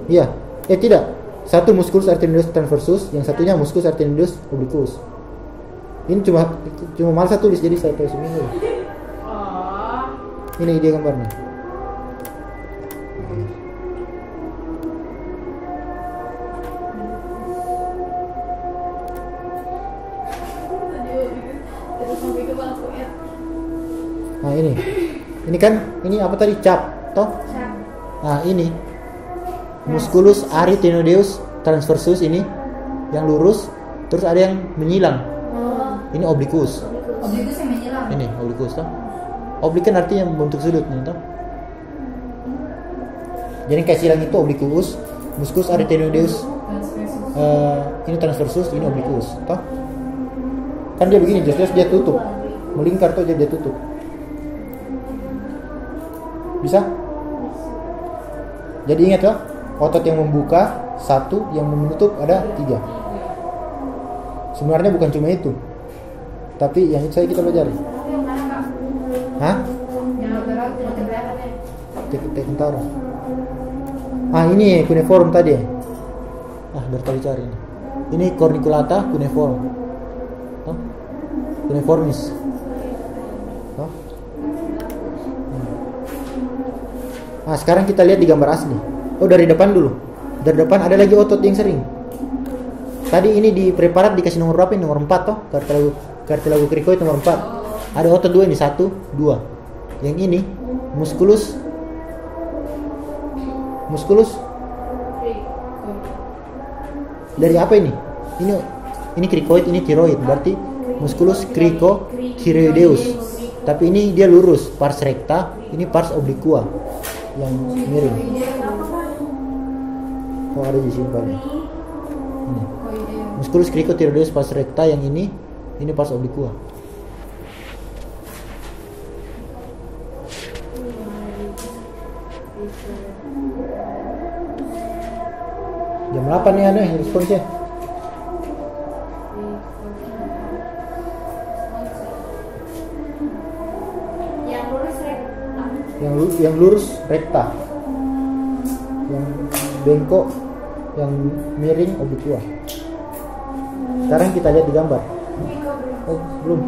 Iya. Tidak. Satu musculus arytenoideus transversus, yang satunya musculus arytenoideus obliquus. Ini cuma malas tulis jadi saya tulis seminggu. Ini dia gambarnya. Nah ini kan apa tadi cap, toh? Nah ini musculus arytenoideus transversus ini yang lurus, terus ada yang menyilang. Ini obliquus. Obliquus yang menyilang. Ini obliquus toh. Oblik kan artinya membentuk sudut nih toh. Jadi kayak silang itu obliquus, musculus arytenoideus ini transversus, ini obliquus toh. Kan dia begini, jelas dia tutup. Melingkar tuh jadi dia tutup. Bisa? Jadi ingat ya, otot yang membuka 1, yang menutup ada 3. Sebenarnya bukan cuma itu, tapi yang itu saya kita pelajari. Hah? Yang lateral tidak kelihatan. Tentara. Ini cuneiform tadi. Dari tadi cari ini. Ini corniculata cuneiform. Oh? Cuneiformis. Oh? Sekarang kita lihat di gambar asli. Dari depan dulu. Dari depan ada lagi otot yang sering. Tadi ini di preparat dikasih nomor berapa ini? Nomor 4 toh. Cartilago cricoid nomor 4. Ada otot 2 ini, 1, 2. Yang ini musculus dari apa ini? Ini cricoid, ini thyroid. Berarti musculus cricothyroideus. Tapi ini dia lurus, pars recta, ini pars obliqua yang miring. Ada di sini Pak. Ini. Musculus cricothyroideus pars recta yang ini pars obliqua. Jam 8 nih aneh responsnya. Yang lurus rekta. Yang lurus rekta. Yang bengkok, yang miring oblikua. Sekarang kita lihat di gambar. Oh, belum.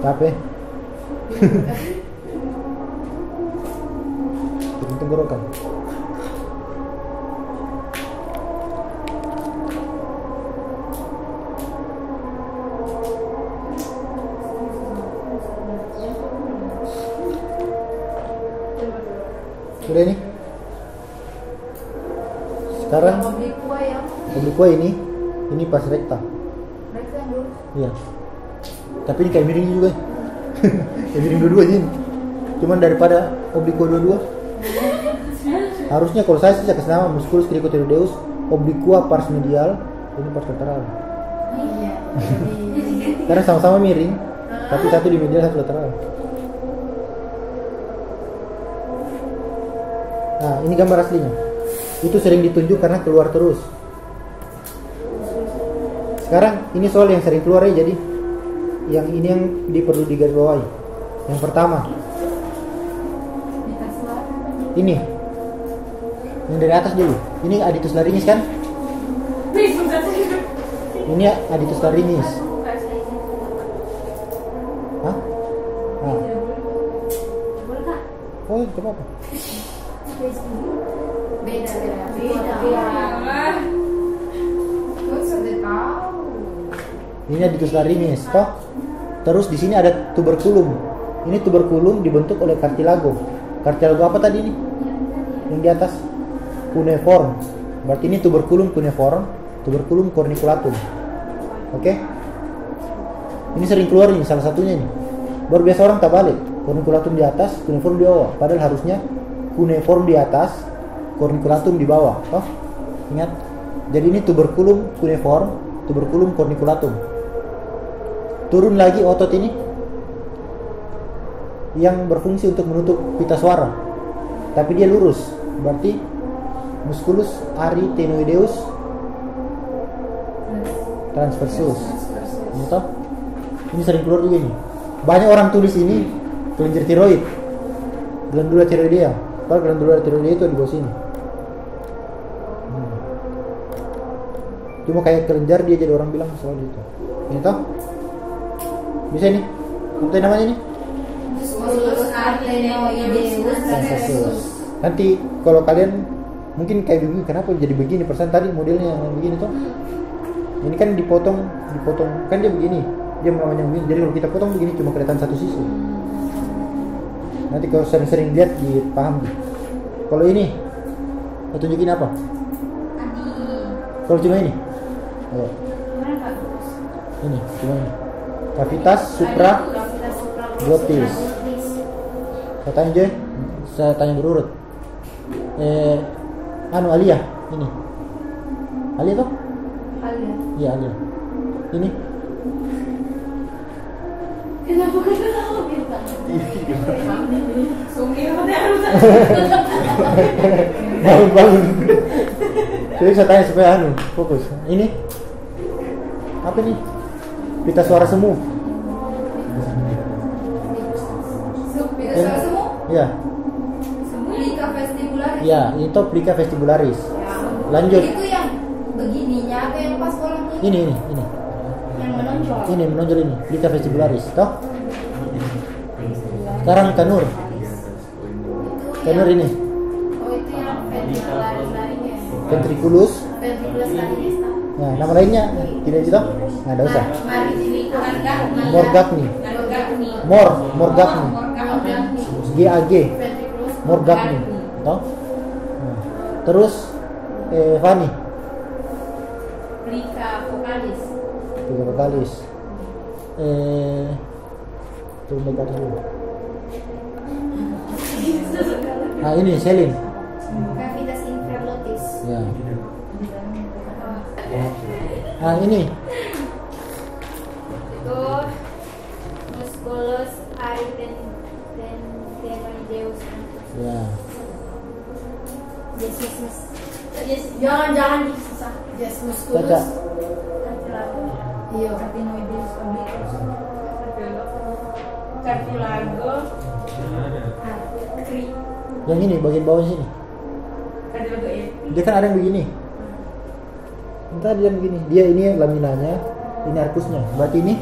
Capek. Tenggorokan. Sudah ini. Sekarang oblikua ini pas rekta. Rekta yang lurus. Iya. Tapi ini kayak miring juga. Kayak miring dua-dua aja ini. Cuman daripada oblikua dua-dua. Harusnya kalau saya sih kasih nama musculus cricotheroideus obliqua pars medial, ini pars lateral. Iya. Karena sama-sama miring, tapi satu di medial, satu lateral. Nah, ini gambar aslinya. Itu sering ditunjuk karena keluar terus. Sekarang ini soal yang sering keluar ya, jadi yang ini yang perlu digarisbawahi. Yang pertama, ini yang dari atas dulu. Ini aditus larinis kan? Ini aditus larinis. Hah? Nah. Oh, coba apa? Beda. Ini aditus larinis, toh. Terus di sini ada tuberculum. Ini tuberculum dibentuk oleh cartilago. Cartilago apa tadi ini? Yang di atas cuneiform. Berarti ini tuberculum cuneiform, tuberculum corniculatum. Oke? Ini sering keluar nih salah satunya nih. Baru biasa orang tak balik. Corniculatum di atas, cuneiform di bawah. Padahal harusnya cuneiform di atas, corniculatum di bawah. Toh? Ingat? Jadi ini tuberculum cuneiform, tuberculum corniculatum. Turun lagi otot ini yang berfungsi untuk menutup pita suara, tapi dia lurus, berarti musculus arytenoideus transversus. Ini toh? Ini sering keluar juga nih. Banyak orang tulis ini kelenjar tiroid, glandula tiroidea. Kalau glandula tiroidea itu di bawah sini. Cuma kayak kelenjar dia jadi orang bilang soal itu. Ini toh? Bisa nih? Apa namanya ini? Musculus arytenoideus transversus. Nanti kalau kalian mungkin kayak begini, kenapa jadi begini persen tadi modelnya yang begini tuh? Ini kan dipotong kan dia begini, dia namanya begini. Jadi kalau kita potong begini cuma kelihatan satu sisi. Nanti kalau sering-sering lihat dipaham. Kalau ini, mau tunjukin apa? Kalau cuma ini, ayo. Ini cuma ini. Cavitas supra glottis. Saya tanya berurut. Alia ini. Alia toh? Alia. Iya, Alia. Ini. Kenapa tahu kita? Bangun. Jadi saya tanya supaya fokus. Ini apa nih? Pita suara semu. Pita suara semu? Ya. Plica vestibularis. Ya, itu plica vestibularis. Ya. Lanjut. Itu yang begininya apa yang pas kolom ini? Ini. Yang menonjol. Ini menonjol ini, plica vestibularis, toh? Sekarang kanur. Kanur ini. Oh, itu yang ventricularis larinya. Ventriculus. Ventriculus larinis. Nah, nama lainnya tidak itu toh? Nah, ada usah. Morgagni. Morgagni. GAG. Morgagni. Toh? Nah, terus Fanny. Plica vocalis. Plica vocalis. turun ke atas dulu. Nah ini selin. Cavitas infraglotis. Ya. Nah ini Itu musculus ariterioideus. ya. Jangan susah. Just musculus. Caca. Iya. Carotenoideus obliquus. Cartilago. Yang ini bagian bawah sini. Cartilago ya. Dia kan ada yang begini. Entah dia yang begini. Dia ini laminanya, ini arkusnya. Berarti ini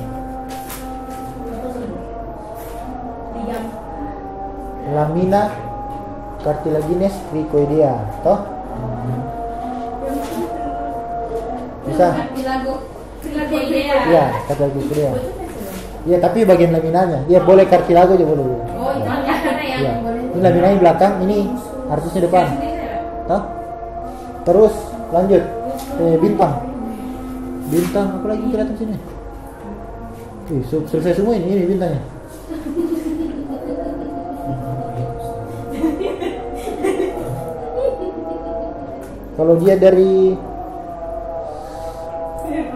lamina cartilaginous cricoidea, toh? Bisa? Cartilago. Cricoidea. Ya, cartilaginous. Ya, tapi bagian laminanya. Dia boleh cartilago aja boleh. Oh, itu karena yang Ya. Ini laminanya belakang, ini arkusnya depan. Toh? Terus lanjut. Bintang. Bintang apa lagi kelihatan sini? Selesai semua ini bintangnya. Kalau dia dari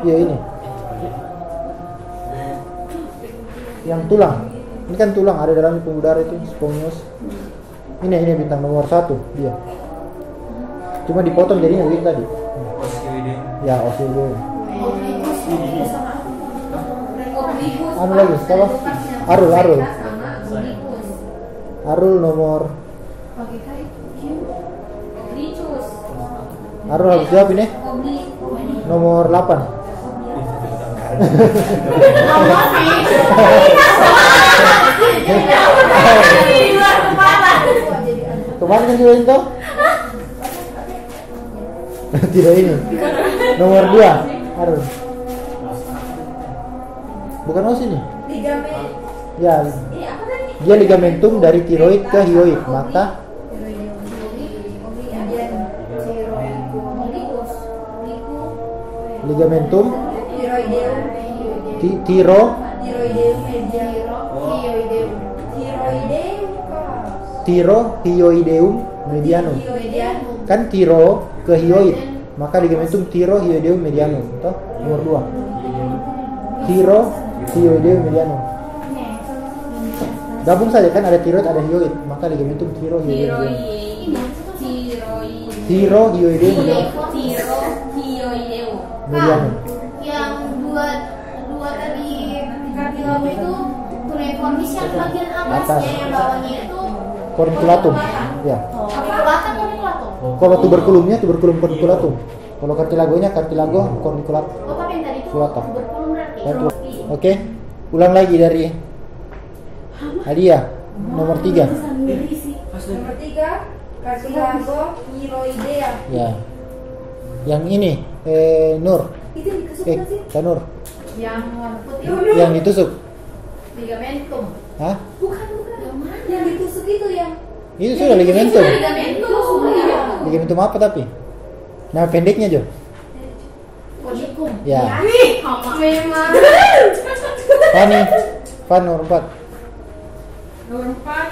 ya ini yang tulang, ini kan tulang ada dalamnya pembuluh darah itu spongios. Ini bintang nomor 1 dia. Cuma dipotong jadinya begini tadi. Ya osteoideum. Anu lagi, apa? Arul. Arul nomor. Arul harus jawab ini. Nomor 8. Kemarin kan juga itu. Tidak ini. Nomor 2. Arul. Bukan os ini. Ya. Dia ligamentum dari tiroid ke hyoid, maka ligamentum tirohyoideum medianum. Kan tiro ke hyoid, maka ligamentum tirohyoideum medianum. Toh? Nomor 2. Tirohyoideum medianum. Gabung saja kan ada tiroid ada hyoid, maka ligamentum tirohyoideum medianum. Tirohyoideum medianum. Yang dua tadi kartilago itu cuneiformis yang bagian atasnya, yang bawahnya itu Corniculatum. Ya. corniculatum. Kalau tuberculumnya tuberculum corniculatum. Kalau cartilagonya cartilago corniculatum. Oh, tapi yang tadi itu Sulata. tuberculum berarti. Oke. Ulang lagi dari Hadiah nomor 3. Nomor 3 cartilago thyroidea. Ya. Yang ini Nur. Itu yang ditusuk sih? Kanur. Yang warna putih. Yang ditusuk. Ligamentum. Hah? Bukan. Yang ditusuk itu yang Itu sudah ligamentum. Ligamentum. Ligamentum apa tapi? Nama pendeknya Jo. Podicum. Ya. Memang. Fani. Fan nomor 4. nomor 4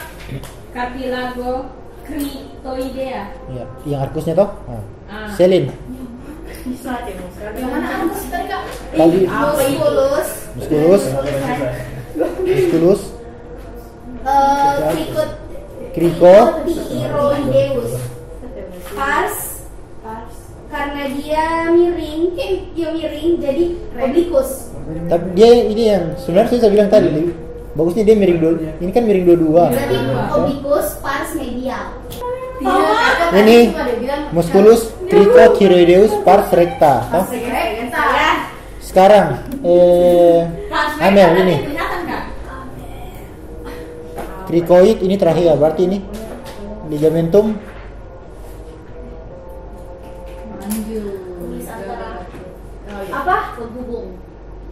cartilago cricoidea. Ya. Yang arkusnya toh? Nah. Ah. Selin. Yang mana antus tadi Kak? Tadi Musculus. Musculus. Kriko. Thyroideus. Pars. Karena dia miring, jadi obliquus. Tapi dia ini yang sebenarnya saya bilang tadi. Bagusnya dia miring dulu. Ini kan miring dua-dua. Berarti obliquus pars medial. Ini musculus cricothyroideus pars recta. Toh? Sekarang Amel ini. Cricoid ini trachea, berarti ini ligamentum Apa? Penghubung.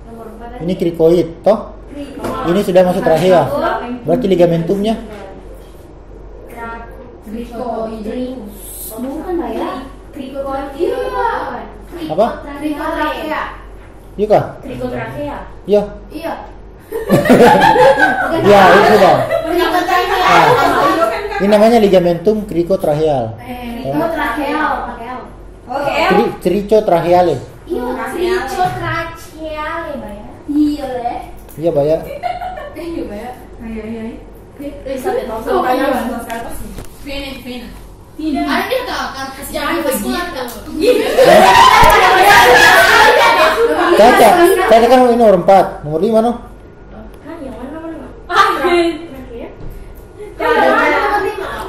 Nomor 4 ini cricoid, toh? Ini sudah masuk trachea. Berarti ligamentumnya bukan lah ya. apa? Krikotrachea. Iya kah? Krikotrachea. Iya. Iya. Ya, itu sudah. Krikotracheal. Ini namanya ligamentum cricotracheal. Krikotracheal. Oke. Cricotracheale. Iya, krikotracheal ya, Mbak ya. Iya leh. Iya, Baya. Iya Mbak. Hai. Sampai tahu sekarang pasti. Pena. Tidak. Ada dia tak akan kasih jangan begitu. Caca kan ini nomor 4, nomor 5 no. Kan yang mana?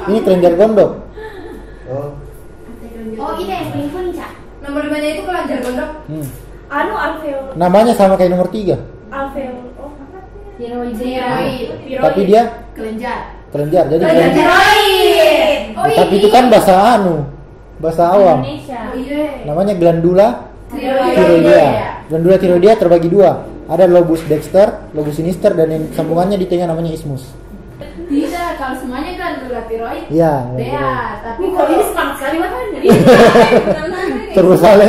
Ini kelenjar gondok. Oh, ini yang paling kuning, Cak. Nomor 5-nya itu kelenjar gondok. Alveol. Namanya sama kayak nomor 3. Alveol. Oh, apa? Tiroid. Tapi dia kelenjar. Jadi Tiroid. tapi itu kan bahasa bahasa awam. Indonesia. Iya. Namanya glandula Tiroidea. tiroidea. Glandula tiroidea terbagi 2. Ada lobus dexter, lobus sinister, dan yang sambungannya di tengah namanya isthmus. Tidak, kalau semuanya glandula tiroid. Iya. Tapi kalau ini semangat sekali matanya. Terus Ale.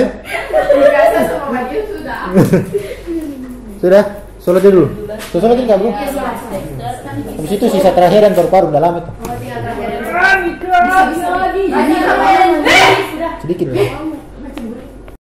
Berasa sama baju sudah. Sudah, sholat dulu. Sholat ini nggak bro? Iya, sudah. Habis itu sisa terakhir dan paru-paru dalam itu. Oh, tinggal terakhir. Bisa lagi. Sedikit bro.